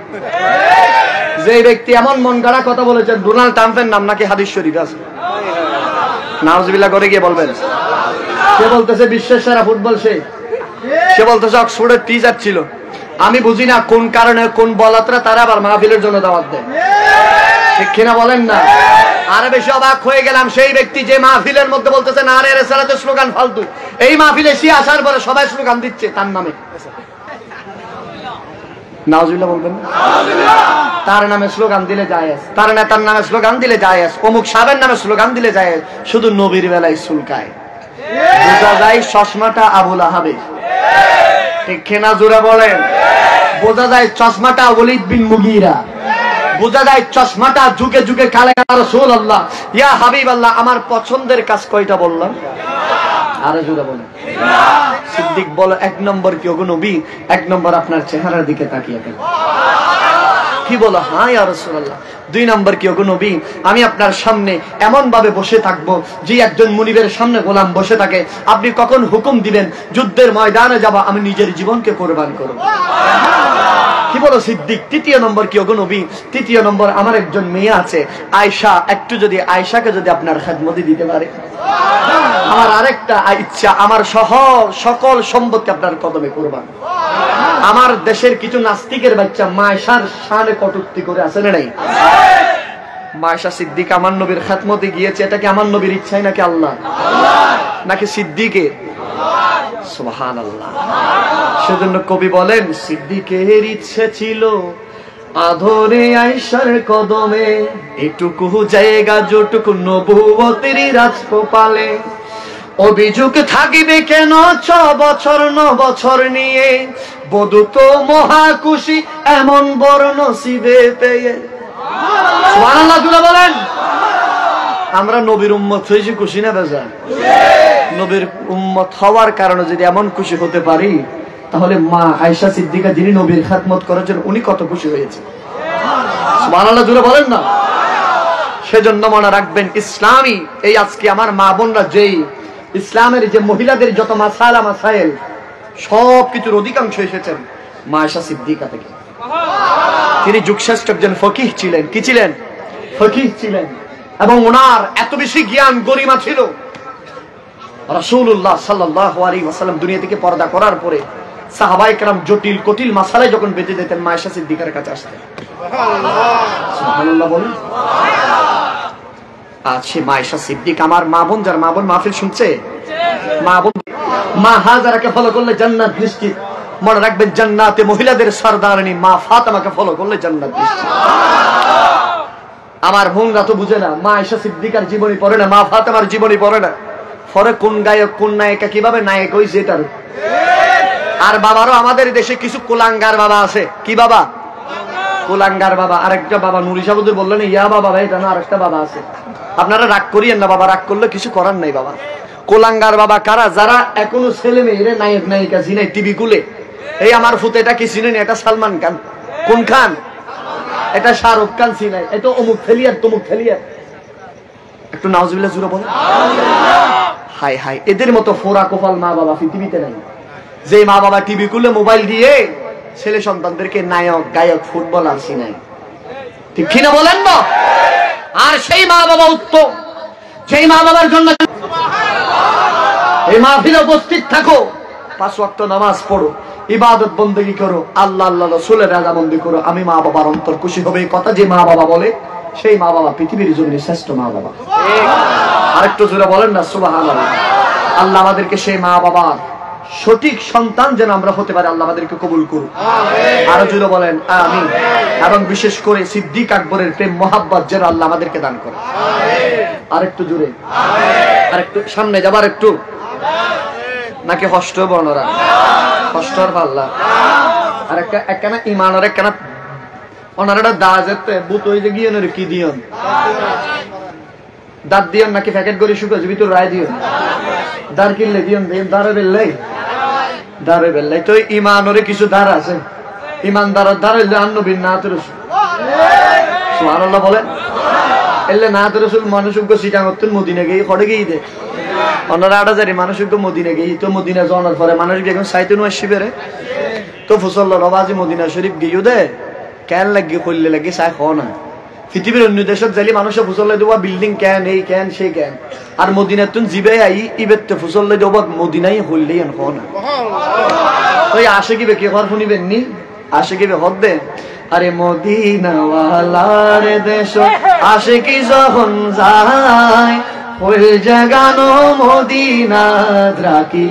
[SPEAKER 1] যে ব্যক্তি এমন মন গড়া কথা বলেছেন, ডোনাল্ড ট্রাম্পের নাম নাকি হাদিস শরীফে আছে, নাউজুবিল্লাহ করে গিয়ে বলবেন। সে বলতেছে বিশ্বের সেরা ফুটবল, সে বলতেছে অক্সফোর্ডের টিচার ছিল। আমি বুঝি না কোন কারণে কোন বলাতরা তারা আবার মাহফিলের জন্য দাওয়াত দেয়, ঠিক কিনা বলেন না? আরে বেশি অবাক হয়ে গেলাম, সেই ব্যক্তি যে মাহফিলের মধ্যে বলতেছে নারে রিসালাতের স্লোগান ফালতু, এই মাহফিলে সে আসার পরে সবাই স্লোগান দিচ্ছে তার নামে। নাউজুবিল্লাহ বলবেন। তার নামে স্লোগান দিলে জায়েজ, তার নেতার নামে স্লোগান দিলে জায়েজ, অমুক সাহেবের নামে স্লোগান দিলে জায়েজ, শুধু নবীর বেলায় চুলকায়। বোঝা যায় চশমাটা আবুল আহাবের, ঠিক কিনা জোরে বলেন? বোঝা যায় চশমাটা ওয়ালিদ বিন মুগীরা, বোঝা যায় চশমাটা যুগে যুগে কালে রাসূলুল্লাহ ইয়া হাবিবাল্লাহ। আমার পছন্দের কাজ কয়টা বললাম? আরে জোরে বলেন। সিদ্দিক বলে 1 নম্বর কি ওগো নবী? 1 নম্বর আপনার চেহারার দিকে তাকিয়ে থাকেন। কি বলো? হ্যাঁ ইয়া রাসূলুল্লাহ। 2 নম্বর কি ওগো নবী? আমি আপনার সামনে এমন ভাবে বসে থাকবো যে একজন মুনিবের সামনে গোলাম বসে থাকে, আপনি কখন হুকুম দিবেন যুদ্ধের ময়দানে যাব, আমি নিজের জীবনকে কোরবান করব। কি বলো সিদ্দিক? 3 নম্বর কি ওগো নবী? 3 নম্বর আমার একজন মেয়ে আছে আয়েশা, একটু যদি আয়েশাকে যদি আপনার খেদমতে দিতে পারে, আমার আরেকটা ইচ্ছা, আমার সকল সম্পত্তি আপনার কদমে কোরবান। আমার দেশের কিছু নাস্তিকের বাচ্চা মায়েশার শানে কটূক্তি করে আছে না নাই? মায়েশা সিদ্দিক আমার নবীর খেদমতে গিয়েছে, এটা কি আমার নবীর ইচ্ছাই নাকি আল্লাহ নাকি সিদ্দিকের? সুবহানাল্লাহ। সেজন্য কবি বলেন, সিদ্দিকের ইচ্ছে ছিল আধরে আয়েশার কদমে, এটুকু জায়গা যতটুকু নবুয়তের রাজকপালে। অভিযোগ থাকিবে কেন 6 বছর 9 বছর নিয়ে, বধূ তো মহা খুশি এমন বড় নসিবে পেয়ে। সুবহানাল্লাহ জুড়ে বলেন। আমরা নবীর উম্মত হয়েছি, খুশি না বেজা? নবীর উম্মত হওয়ার কারণে যদি এমন খুশি হতে পারি, তাহলে মা আয়েশা সিদ্দিকা যিনি নবীর খেদমত করেছেন উনি কত খুশি হয়েছে। সুবহানাল্লাহ জোরে বলেন না। সেজন্য মনে রাখবেন ইসলামী এই আজকে আমার মা বোনরা যেই ইসলামের যে মহিলাদের যত মাসালা মাসাইল সবকিছুর অধিকাংশ এসেছেন মা আয়েশা সিদ্দিকা থেকে। তিনি যুগশ্রেষ্ঠ একজন ফকিহ ছিলেন। কি ছিলেন? ফকিহ ছিলেন। এবং ওনার এত বেশি জ্ঞান গরিমা ছিল, রাসূলুল্লাহ সাল্লাল্লাহু আলাইহি ওয়াসাল্লাম দুনিয়া থেকে পর্দা করার পরে সাহাবায়ে কেরাম জটিল কঠিন মাসালায় যখন বেঁধে দিতেন মা আয়েশা সিদ্দিকার কাছে আসতেন। সুবহানাল্লাহ বলেন। আচ্ছা, মা আয়েশা সিদ্দিকা আমার মা বোন, যার মা বোন মাহফিল শুনছে, মা বোন মা হাজারাকে ফলো করলে জান্নাত নিশ্চিত। মনে রাখবেন জান্নাতে মহিলাদের সরদারনি মা ফাতেমাকে ফলো করলে জান্নাত নিশ্চিত। আমার বোনরা তো বুঝে না, মা আয়েশা সিদ্দিকার জীবনী পড়ে না, মা ফাতেমার জীবনী পড়ে না, পরে কোন গায়ক কোন নায়িকা কিভাবে নায়ক হইছে এটার। আর বাবারও আমাদের দেশে কিছু কুলাঙ্গার বাবা আছে। কি বাবা? কুলাঙ্গার বাবা। আরেকটা বাবা নুরি সাহুদুর বললেন ইয়া বাবা, এটা না আরেকটা বাবা আছে। আপনারা রাগ করিয়েন না বাবা, রাগ করলে কিছু করার নাই বাবা। কুলাঙ্গার বাবা কারা? যারা এখনো ছেলে মেয়েরে নায়ক নায়িকা চিনাই টিভি গুলে। এই আমার ফুতে এটা কি চিনেন? এটা সালমান খান। কোন খান? এটা শাহরুখ খান চিনাই। এটা অমুক ফেলিয়ার তমুক ফেলিয়ার। একটু নাউজুবিল্লাহ জুড়ে বলেন। হাই হাই, এদের মতো ফোরা কোপাল মা বাবা পৃথিবীতে নাই। যে মা বাবা টিভি খুলে মোবাইল দিয়ে ছেলে সন্তানদেরকে নায়ক গায়ক ফুটবলার চিনাই। ঠিক কিনা বলেন না? আর সেই মা বাবা উত্তম, সেই মা বাবার জন্য এই মাহফিলে উপস্থিত থাকো, 5 ওয়াক্ত নামাজ পড়ো, ইবাদত বন্দেগী করো, আল্লাহ আল্লাহ রাসূলের রাজামন্দি করো। আমি মা বাবার অন্তর খুশি হবে। এই কথা যে মা বাবা বলে সেই মা বাবা পৃথিবীর জন্য শ্রেষ্ঠ মা বাবা। আরেকটু জোরে বলেন না সুবহানাল্লাহ। আল্লাহ আমাদেরকে সেই মা বাবার সঠিক সন্তান যেন আমরা হতে পারি, আল্লাহ আমাদেরকে কবুল করুন। আরো জোরে বলেন আমিন। এবং বিশেষ করে সিদ্দিক আকবরের প্রেম মহাব্বত যেন আল্লাহ আমাদেরকে দান করে। আরেকটু জোরে, আরেকটু সামনে যাবার একটু নাকি কষ্ট বর্ণরা কষ্টর পাল্লা। আর একখানা ইমান আর একখানা ওনারা দাজেতে বুত হয়ে যে গিয়ে কি দিয়ন দাঁত দিয়ন নাকি প্যাকেট করে শুকাছে ভিতর রায় দিয়ন দাঁড় কিনলে দিয়ন দাঁড়ে বেললাই দাঁড়ে বেললাই। তো ইমানরে কিছু দাঁড় আছে, ইমানদার দাঁড়াইলে আন্নবীর না তো রসুল। সুবহানাল্লাহ বলেন। এলে না তো রসুল মানুষজ্ঞ সিটাং অত্যন্ত মদিনা গিয়ে খড়ে গিয়ে দে ওনারা 8,000 মানুষজ্ঞ মদিনা গিয়ে। তো মদিনা যাওয়ার পরে মানুষ এখন সাইতুন আসিবে তো ফুসল্লা রবাজি মদিনা শরীফ গিয়েও দে কেন লাগিয়ে করলে লাগে চাই খাও না। পৃথিবীর অন্য দেশত যাইলে মানুষের ফুসল্লাই দেওয়া বিল্ডিং কেন এই কেন সেই কেন, আর মদিনার তুন জিবে আই ইবেতে ফুসল্লাই দেওয়া মদিনাই হইলেই এন খাও না। ওই আসে কি বেকি ঘর শুনিবেন নি? আসে কি হদ দে আরে মদিনাওয়ালার দেশ আসে কি যখন যায় ওই জাগানো মদিনা রাখি।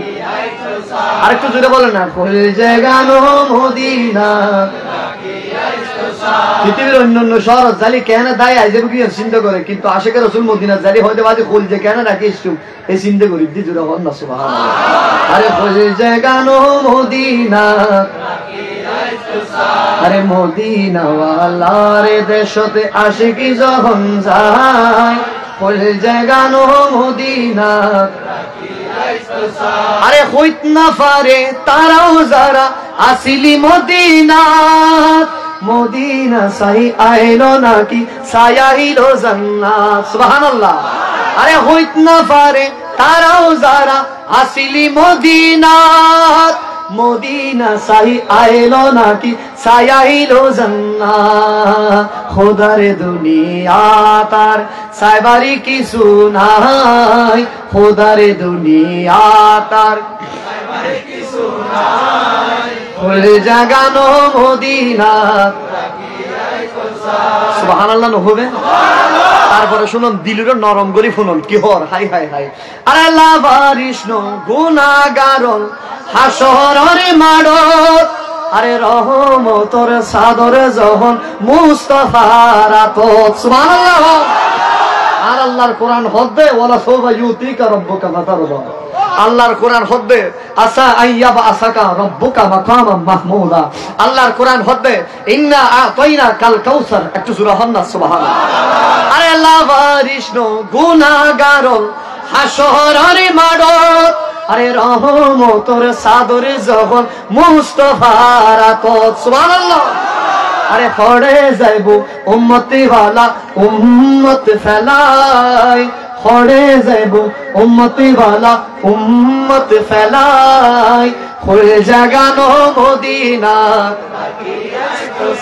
[SPEAKER 1] আরেকটু জোরে বলে না, ওই জাগানো মদিনা। পৃথিবীর অন্যান্য শহর জালি কেন দায় আইজে কি চিন্তা করে, কিন্তু আশেকের রসুল মদিনা জালি হয়তো বাজে খোল যে কেন রাখি এই চিন্তা করি দি জোরে হন না সুবহানাল্লাহ। আরে ওই জাগানো মদিনা, আরে মদিনাওয়ালার দেশতে আসে কি যখন যায় ওই জাগানো মদিনা। আরে হইত না পারে তারাও যারা আসিলি মদিনাত, মদিনা সাই আইলো নাকি সায়াইলো জান্নাত। সুবহানাল্লাহ। আরে হইত না পারে তারাও যারা আসিলি মদিনাত, মদিনা সাই আইলো নাকি সায়াইলো জান্নাত। খোদারে দুনিয়া তার সাইবারি কিছু নাই, খোদারে দুনিয়া তার সাইবারি কিছু নাই ওই জাগানো মদিনা। সুবহানাল্লাহ হবে। তারপরে শুনুন দিলুর নরম গরি শুনুন কি হর হাই হাই হাই। আরে লাভারিস নো গুনাহগার হাসরের মাড়ত, আরে রহমতের সাদর যখন মুস্তাফার আতত। সুবহানাল্লাহ। আর আল্লাহর কোরআন হদ্দে ওয়ালা সাওফা ইউতিকা রাব্বুকা ফাতারদা। আল্লাহর কোরআন হদ্দে আসা আইয়াবা আসাকা রাব্বুকা মাকামাম মাহমুদা। আল্লাহর কোরআন হদ্দে ইন্না আতাইনা কাল কাউসার। একটু সূরা হন্না। সুবহানাল্লাহ। আরে লাভারিস নো গুনাহগার হাসরের মাড়ত, আরে রহমতের সাদরে যখন মুস্তাফার আতত। সুবহানাল্লাহ। আরে পড়ে যাইব উম্মতি ওয়ালা উম্মত ফেলাই, পড়ে যাইব উম্মতি ওয়ালা উম্মত ফেলাই, ফুল জাগানো মদিনা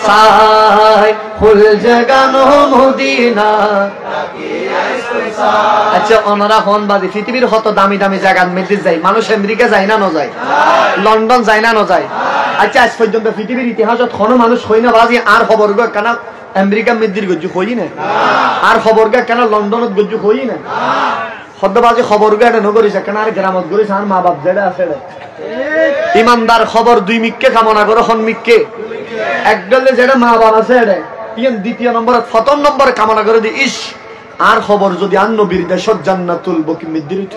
[SPEAKER 1] সাই, ফুল জাগানো মদিনা। আচ্ছা ওনারা হন বাদী পৃথিবীর কত দামি দামি জায়গা মেদিস যায়, মানুষ আমেরিকা যায় না যায়, লন্ডন যায় না যায়। আচ্ছা আজ পর্যন্ত পৃথিবীর ইতিহাসত কোনো মানুষ হই না বাজি আর খবর গো কেন আমেরিকা মেদির গজ্জু হই না, আর খবর গা কেন লন্ডনত গজ্জু হই না, সদ্যবাজি খবর গা এটা নগরিছে কেন আর গ্রামত গরিছে আর মা বাপ যেটা আছে। ইমানদার খবর দুই মিককে কামনা করে হন মিককে, একদলে যেটা মা বাপ আছে এটা ইয়ান দ্বিতীয় নম্বর প্রথম নম্বর কামনা করে দি ইস আর খবর যদি আর নবীর দেশত জান্নাতুল বকি মিদ্রিত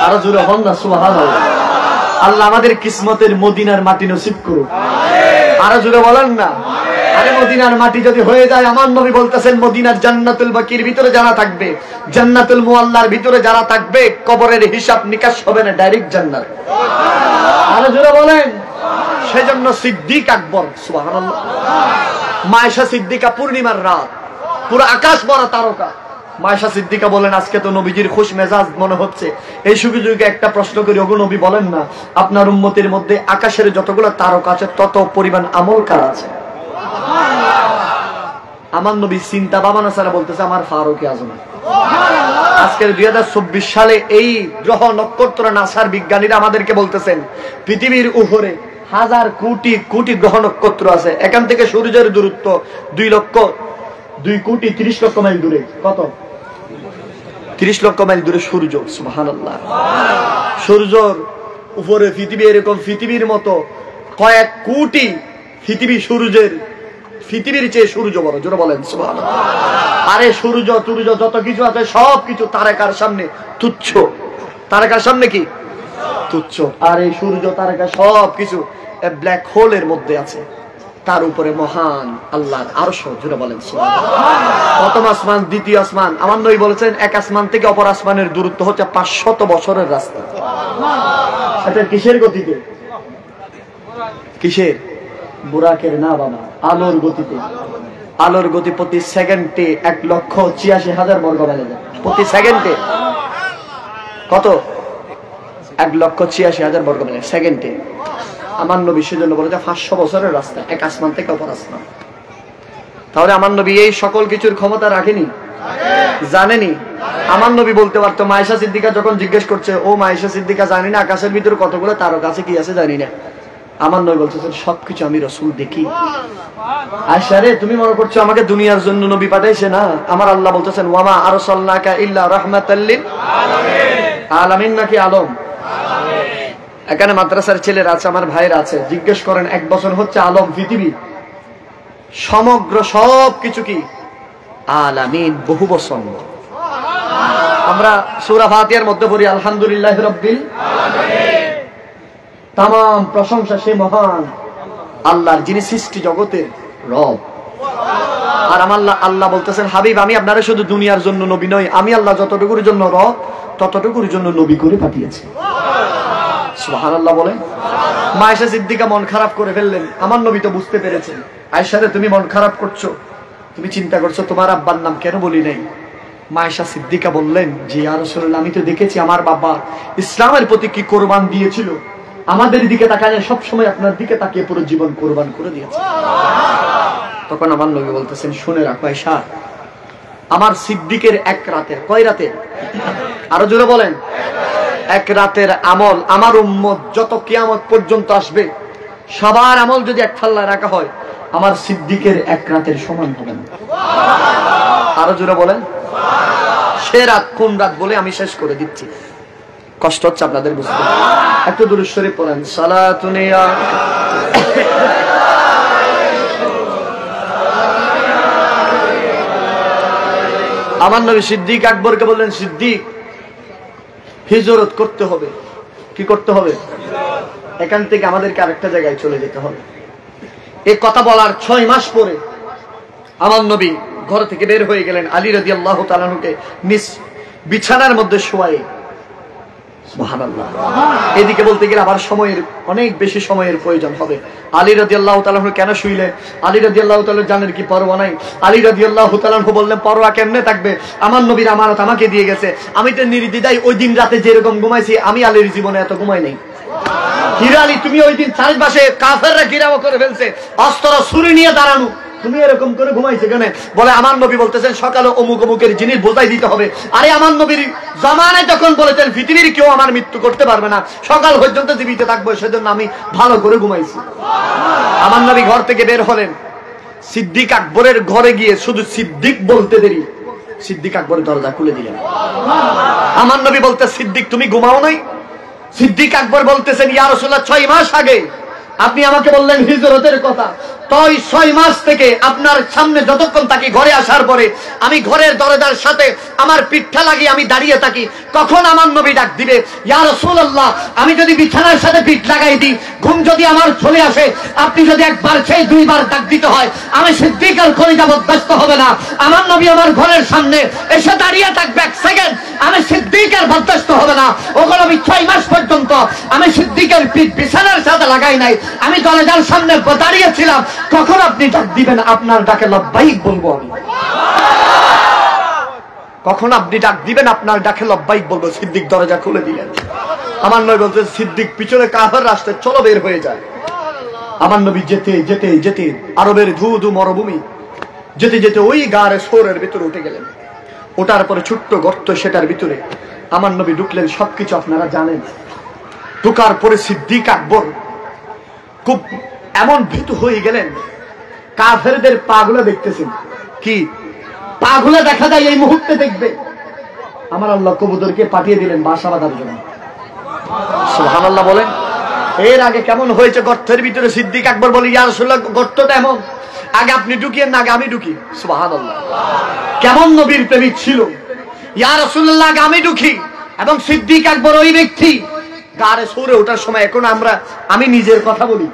[SPEAKER 1] আরো জোরে হন না সুবহানাল্লাহ। আল্লাহ আমাদের কিসমতের মদিনার মাটি নসিব করুক, আরো জোরে বলেন না। আরে মদিনার মাটি যদি হয়ে যায়, আমার নবী বলতেছেন মদিনার জান্নাতুল বাকির ভিতরে যারা থাকবে, জান্নাতুল মুআল্লার ভিতরে যারা থাকবে, কবরের হিসাব নিকাশ হবে না, ডাইরেক্ট জান্নাত। আরো জোরে বলেন। সেজন্য সিদ্দিক আকবর সুবহানাল্লাহ, মায়েশা সিদ্দিকা পূর্ণিমার রাত পুরো আকাশ ভরা তারকা, মায়েশা সিদ্দিকা বলেন আজকে তো নবীজির খুশ মেজাজ মনে হচ্ছে। এই সুযোগে একটা প্রশ্ন করি, ওগো নবী বলেন না আপনার উম্মতের মধ্যে আকাশের যতগুলো তারকা আছে তত পরিমাণ আমল কার আছে? আমার নবী চিন্তা ভাবনা ছাড়া বলতেছে আমার ফারুকে আজম। আজকের 2024 সালে এই গ্রহ নক্ষত্র নাসার বিজ্ঞানীরা আমাদেরকে বলতেছেন পৃথিবীর উপরে 1000 কোটি কোটি গ্রহ নক্ষত্র আছে, এখান থেকে সূর্যের দূরত্ব 2 কোটি 30 লক্ষ মাইল দূরে। কত? 30 লক্ষ মাইল দূরে সূর্য। সুবহানাল্লাহ। সূর্যর উপরে পৃথিবী, এরকম পৃথিবীর মতো কয়েক কোটি পৃথিবী, পৃথিবীর চেয়ে সূর্য বড়। জোরে বলেন সুবহানাল্লাহ। আরে সূর্য টুর্য যত কিছু আছে সবকিছু তারকার সামনে তুচ্ছ। তারকার সামনে কি তুচ্ছ। আর এই সূর্য তারকা সবকিছু ব্ল্যাক হোলের মধ্যে আছে, তার উপরে মহান আল্লাহর আরশ। জোরে বলেন সুবহানাল্লাহ। প্রথম আসমান, দ্বিতীয় আসমান, আমার নবী বলেছেন এক আসমান থেকে অপর আসমানের দূরত্ব হচ্ছে 500 বছরের রাস্তা। এটা কিসের গতিতে? কিসের? বুরাকের না বাবা, আলোর গতিতে। আলোর গতি প্রতি সেকেন্ডে 1,86,000 বর্গ মাইল যায়। প্রতি সেকেন্ডে কত? 1,86,000 বর্গ মাইল সেকেন্ডে। আমার নবী সেজন্য বলেছে 500 বছরের রাস্তা এক আসমান থেকে অপর আসমান। তাহলে আমার নবী এই সকল কিছুর ক্ষমতা রাখেনি? জানেনি? আমার নবী বলতে পারতো, মায়েশা সিদ্দিকা যখন জিজ্ঞেস করছে, ও মায়েশা সিদ্দিকা জানি না আকাশের ভিতরে কতগুলো তারকা আছে, কি আছে জানি না। আমার নবী বলতেছেন সবকিছু আমি রাসূল দেখি। আয়েশা রে তুমি মনে করছো আমাকে দুনিয়ার জন্য নবী পাঠাইছে? না, আমার আল্লাহ বলতেছেন ওয়ামা আরসালনাকা ইল্লা রাহমাতাল লিল আলামিন। নাকি আলম? এখানে মাদ্রাসার ছেলেরা আছে, আমার ভাইরা আছে, জিজ্ঞেস করেন 1 বছর হচ্ছে আলম পৃথিবী, সমগ্র সবকিছু কি আলামিন, বহু বছর। আমরা সূরা ফাতিহার মধ্যে পড়ি আলহামদুলিল্লাহি রাব্বিল আলামিন। তামাম প্রশংসা সে মহান আল্লাহর, যিনি সৃষ্টি জগতের রব। আর আমার আল্লাহ বলতেছেন হাবিব আমি আপনারা শুধু দুনিয়ার জন্য নবী নই, আমি আল্লাহ যতটুকুর জন্য রব ততটুকুর জন্য নবী করে পাঠিয়েছি। সুবহানাল্লাহ বলেন। মায়েশা সিদ্দিকা মন খারাপ করে ফেললেন, আমার নবী তো বুঝতে পেরেছেন। আয়েশা রে তুমি মন খারাপ করছো, তুমি চিন্তা করছো তোমার আব্বার নাম কেন বলি নাই? মায়েশা সিদ্দিকা বললেন যে ইয়া রাসূলুল্লাহ আমি তো দেখেছি আমার বাবা ইসলামের প্রতি কি কোরবান দিয়েছিল, আমাদের দিকে তাকায় সব সময় আপনার দিকে তাকিয়ে পুরো জীবন কোরবান করে দিয়েছে। তখন আমার নবী বলতেছেন শুনে রাখো আয়েশা, আমার সিদ্দিকের এক রাতের, কয় রাতের? আরো জোরে বলেন। এক রাতের আমল আমার উম্মত যত কিয়ামত পর্যন্ত আসবে সবার আমল যদি এক পাল্লায় রাখা হয় আমার সিদ্দিকের এক রাতের সমান হবে না। আরো জোরে বলেন। সে রাত কোন রাত বলে আমি শেষ করে দিচ্ছি, কষ্ট হচ্ছে আপনাদের বুঝতে। একটু দুরূদ শরীফ পড়েন। সালাতুন ইয়া আমার নবী সিদ্দিক আকবরকে বললেন সিদ্দিক হিজরত করতে হবে। কি করতে হবে? এখান থেকে আমাদেরকে আরেকটা জায়গায় চলে যেতে হবে। এই কথা বলার 6 মাস পরে আমার নবী ঘর থেকে বের হয়ে গেলেন, আলী রাদিয়াল্লাহু তাআলা আনহুকে নিজ বিছানার মধ্যে শোয়ায়ে। সুবহানাল্লাহ। এদিকে বলতে গেলে আবার সময়ের অনেক বেশি সময়ের প্রয়োজন হবে। আলী রাদিয়াল্লাহু তাআলা কেন শুইলেন? আলী রাদিয়াল্লাহু তাআলা জানেন কি পরোয়া নাই? আলী রাদিয়াল্লাহু তাআলা বললেন পরোয়া কেমনে থাকবে, আমার নবীর আমানত আমাকে দিয়ে গেছে, আমি তো নির্দ্বিধায় ওই দিন রাতে যেরকম ঘুমাইছি আমি আলীর জীবনে এত ঘুমাই নাই। হিরা আলী তুমি ওই দিন চারপাশে কাফেররা ঘিরাও করে ফেলছে, অস্ত্র ছুরি নিয়ে দাঁড়ানো, তুমি এরকম করে ঘুমাইছে কেন? বলে আমার নবী বলতেছেন সকালে অমুক অমুকের জিনিস বোঝাই দিতে হবে। আরে আমার নবীর জামানায় তখন বলেছেন পৃথিবীর কেউ আমার মৃত্যু করতে পারবে না, সকাল পর্যন্ত জীবিত থাকবো, সেজন্য আমি ভালো করে ঘুমাইছি। আমার নবী ঘর থেকে বের হলেন, সিদ্দিক আকবরের ঘরে গিয়ে শুধু সিদ্দিক বলতে দেরি সিদ্দিক আকবরের দরজা খুলে দিলেন। আমার নবী বলতে সিদ্দিক তুমি ঘুমাও নাই? সিদ্দিক আকবর বলতেছেন ইয়া রাসূলুল্লাহ 6 মাস আগে আপনি আমাকে বললেন হিজরতের কথা, তো 6 মাস থেকে আপনার সামনে যতক্ষণ থাকি ঘরে আসার পরে আমি ঘরের দরজার সাথে আমার পিঠটা লাগিয়ে আমি দাঁড়িয়ে থাকি, কখন আমার নবী ডাক দিবে ইয়া রাসূলুল্লাহ, আমি যদি বিছানার সাথে পিঠ লাগাই দিই, ঘুম যদি আমার চলে আসে, আপনি যদি একবার সেই 2 বার ডাক দিতে হয়, আমি সিদ্দিক আর কলিজা ব্যস্ত হবে না, আমার নবী আমার ঘরের সামনে এসে দাঁড়িয়ে থাকবে 1 সেকেন্ড, আমি সিদ্দিক আর ব্যস্ত হবে না। ওগুলো আমি 6 মাস পর্যন্ত আমি সিদ্দিকের পিঠ বিছানার সাথে লাগাই নাই, আমি দরজার সামনে দাঁড়িয়েছিলাম, কখন আপনি ডাক দিবেন আপনার ডাকে লব্বাইক বলবো আমি, কখন আপনি ডাক দিবেন আপনার ডাকে লব্বাইক বলবো। সিদ্দিক দরজা খুলে দিলেন। আমার নবী বলতে সিদ্দিক পিছনে কাফের রাস্তায় চলো বের হয়ে যায়। আমার নবী যেতে যেতে যেতে আরবের ধু ধু মরুভূমি যেতে যেতে ওই গাড়ে সোরের ভিতরে উঠে গেলেন। ওটার পরে ছোট্ট গর্ত, সেটার ভিতরে আমার নবী ঢুকলেন। সবকিছু আপনারা জানেন। ঢুকার পরে সিদ্দিক আকবর খুব এমন ভীতু হয়ে গেলেন, কাফেরদের পাগুলো দেখতেছেন। কি পাগুলো দেখা যায় এই মুহূর্তে দেখবে। আমার আল্লাহ কবুতরকে পাঠিয়ে দিলেন বাসা বাঁধার জন্য। সুবহানাল্লাহ বলেন। এর আগে কেমন হয়েছে গর্তের ভিতরে? সিদ্দিক আকবর বলে ইয়া রাসূলুল্লাহ গর্তটা এমন, আগে আপনি ঢুকিয়েন না, আগে আমি ঢুকি। সুবহানাল্লাহ। কেমন নবীর প্রেমিক ছিল। ইয়া রাসূলুল্লাহ আগে আমি ঢুকি। এবং সিদ্দিক আকবর ওই ব্যক্তি গাড়ে সরে ওঠার সময়, এখন আমি নিজের কথা বলি,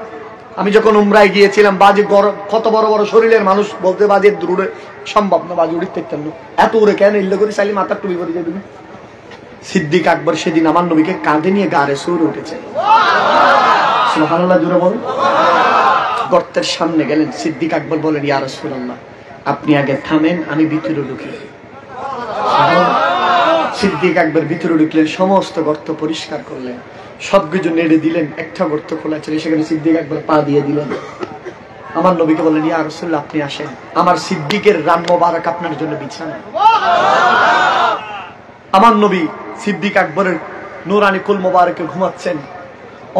[SPEAKER 1] আমি যখন উমরায় গিয়েছিলাম, বাজি কত বড় বড় শরীরের মানুষ বলতে বাজি দূরে সম্ভব না, বাজি উড়িতে পারতাম না, এত উড়ে কেন ইল্লে করে চাইলে মাথার টুপি পরে যাবে। সিদ্দিক আকবর সেদিন আমার নবীকে কাঁধে নিয়ে গাড়ে সরে উঠেছে। সুবহানাল্লাহ জোরে বল। গর্তের সামনে গেলেন। সিদ্দিক আকবর বলেন ইয়া রাসূলুল্লাহ আপনি আগে থামেন, আমি ভিতরে ঢুকি। সিদ্দিক আকবর ভিতরে ঢুকলেন, সমস্ত গর্ত পরিষ্কার করলেন, সবকিছু নেড়ে দিলেন। একটা গর্ত খোলা ছিল, সেখানে সিদ্দিক আকবর পা দিয়ে দিলেন। আমার নবীকে বললেন ইয়া রাসূলুল্লাহ আপনি আসেন, আমার সিদ্দিকের রান মোবারক আপনার জন্য বিছানা। আমার নবী সিদ্দিক আকবরের নুরানি কুল মোবারকে ঘুমাচ্ছেন।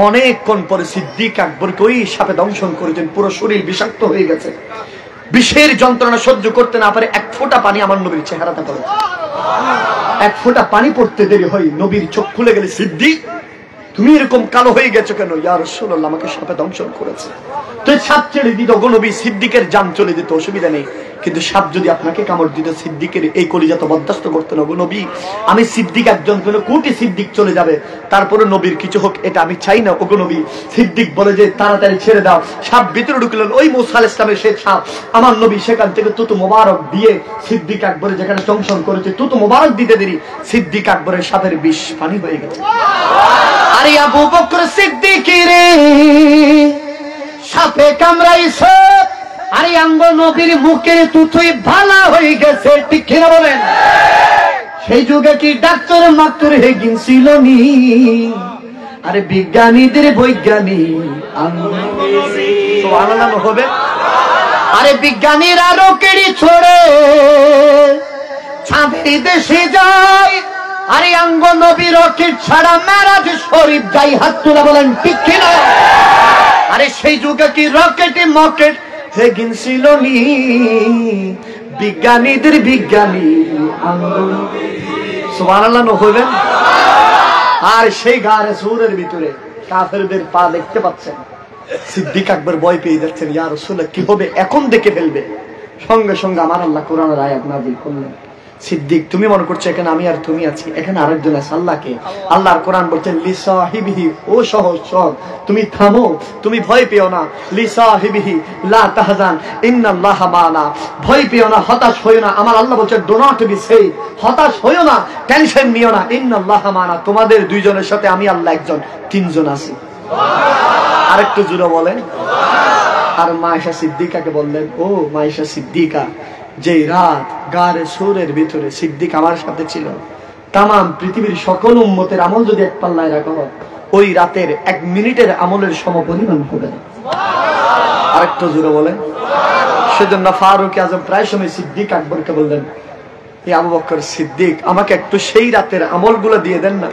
[SPEAKER 1] অনেকক্ষণ পরে সিদ্দিক আকবরকে ওই সাপে দংশন করেছেন, পুরো শরীর বিষাক্ত হয়ে গেছে। বিষের যন্ত্রণা সহ্য করতে না পারে 1 ফোঁটা পানি আমার নবীর চেহারাতে পড়ে। 1 ফোঁটা পানি পড়তে দেরি হয়, নবীর চোখ খুলে গেলে সিদ্দিক তুমি এরকম কালো হয়ে গেছো কেন? ইয়া রাসূলুল্লাহ আমাকে সাপে দংশন করেছে। তো সাপ ছেড়ে দিত গো নবী, সিদ্দিকের জান চলে যেত, অসুবিধা নেই, কিন্তু সাপ যদি আপনাকে কামড় দিত সিদ্দিকের এই কলিজা তো বরদাস্ত করতে না গো নবী। আমি সিদ্দিক একজন, কোনো কোটি সিদ্দিক চলে যাবে, তারপরে নবীর কিছু হোক এটা আমি চাই না ওগো নবী। সিদ্দিক বলে যে তাড়াতাড়ি ছেড়ে দাও। সাপ ভিতরে ঢুকলেন, ওই মুসা আলাইহিস সালামের সেই সাপ। আমার নবী সেখান থেকে তুতু মোবারক দিয়ে সিদ্দিক আকবরের যেখানে দংশন করেছে, তুতু মোবারক দিতে দেরি সিদ্দিক আকবরের সাপের বিষ পানি হয়ে গেছে। আরে আবু বকর সিদ্দিক রে সাপে কামড়াইছে, আরে আঙ্গ নবীর মুখে তুতুই ভালা হয়ে গেছে, ঠিক কিনা বলেন? সেই যুগে কি ডাক্তার মাত্র হে গিনছিল নি? আরে বিজ্ঞানীদের বৈজ্ঞানিক সুবহানাল্লাহ হবে। আরে বিজ্ঞানীরা রকেটই ছোড়ে চাঁদের দেশে যায়, আরে আঙ্গ নবী রকেট ছাড়া মেরাজ শরীফ যাই, হাত তুলে বলেন ঠিক কিনা? আরে সেই যুগে কি রকেটে মকেট হে গিনছিল নি? বিজ্ঞানীদের বিজ্ঞানী সুবহানাল্লাহ হইবেন। আর সেই গারে সুরের ভিতরে কাফেরদের পা দেখতে পাচ্ছেন। সিদ্দিক আকবর ভয় পেয়ে যাচ্ছেন, ইয়া রাসূলুল্লাহ কি হবে, এখন দেখে ফেলবে। সঙ্গে সঙ্গে আমার আল্লাহ কোরআনের আয়াত নাযিল করলেন, সিদ্দিক তুমি মনে করছো এখানে আমি আর তুমি আছি, এখানে আরেকজন আছে, আল্লাহকে। আল্লাহর কোরআন বলছেন লিসাহিবিহি, ও সহজ সহজ তুমি থামো, তুমি ভয় পেও না। লিসাহিবিহি লা তাহজান ইন্নাল্লাহা মা'না, ভয় পেও না, হতাশ হইও না। আমার আল্লাহ বলছেন ডু নট বি সেই, হতাশ হইও না, টেনশন নিও না। ইন্নাল্লাহা মা'না, তোমাদের দুইজনের সাথে আমি আল্লাহ একজন, তিনজন আছি। আরেকটু জোরে বলেন। আর মায়েশা সিদ্দিকাকে বললেন, ও মায়েশা সিদ্দিকা, যেই রাত গারে সুরের ভিতরে সিদ্দিক আমার সাথে ছিল, তামাম পৃথিবীর সকল উম্মতের আমল যদি এক পাল্লায় রাখা হয়, ওই রাতের 1 মিনিটের আমলের সমপরিমাণ হবে না। আরেকটু জোরে বলেন। সেজন্য ফারুক আজম প্রায় সময় সিদ্দিক আকবরকে বললেন, এই আবু বকর সিদ্দিক, আমাকে একটু সেই রাতের আমলগুলো দিয়ে দেন না,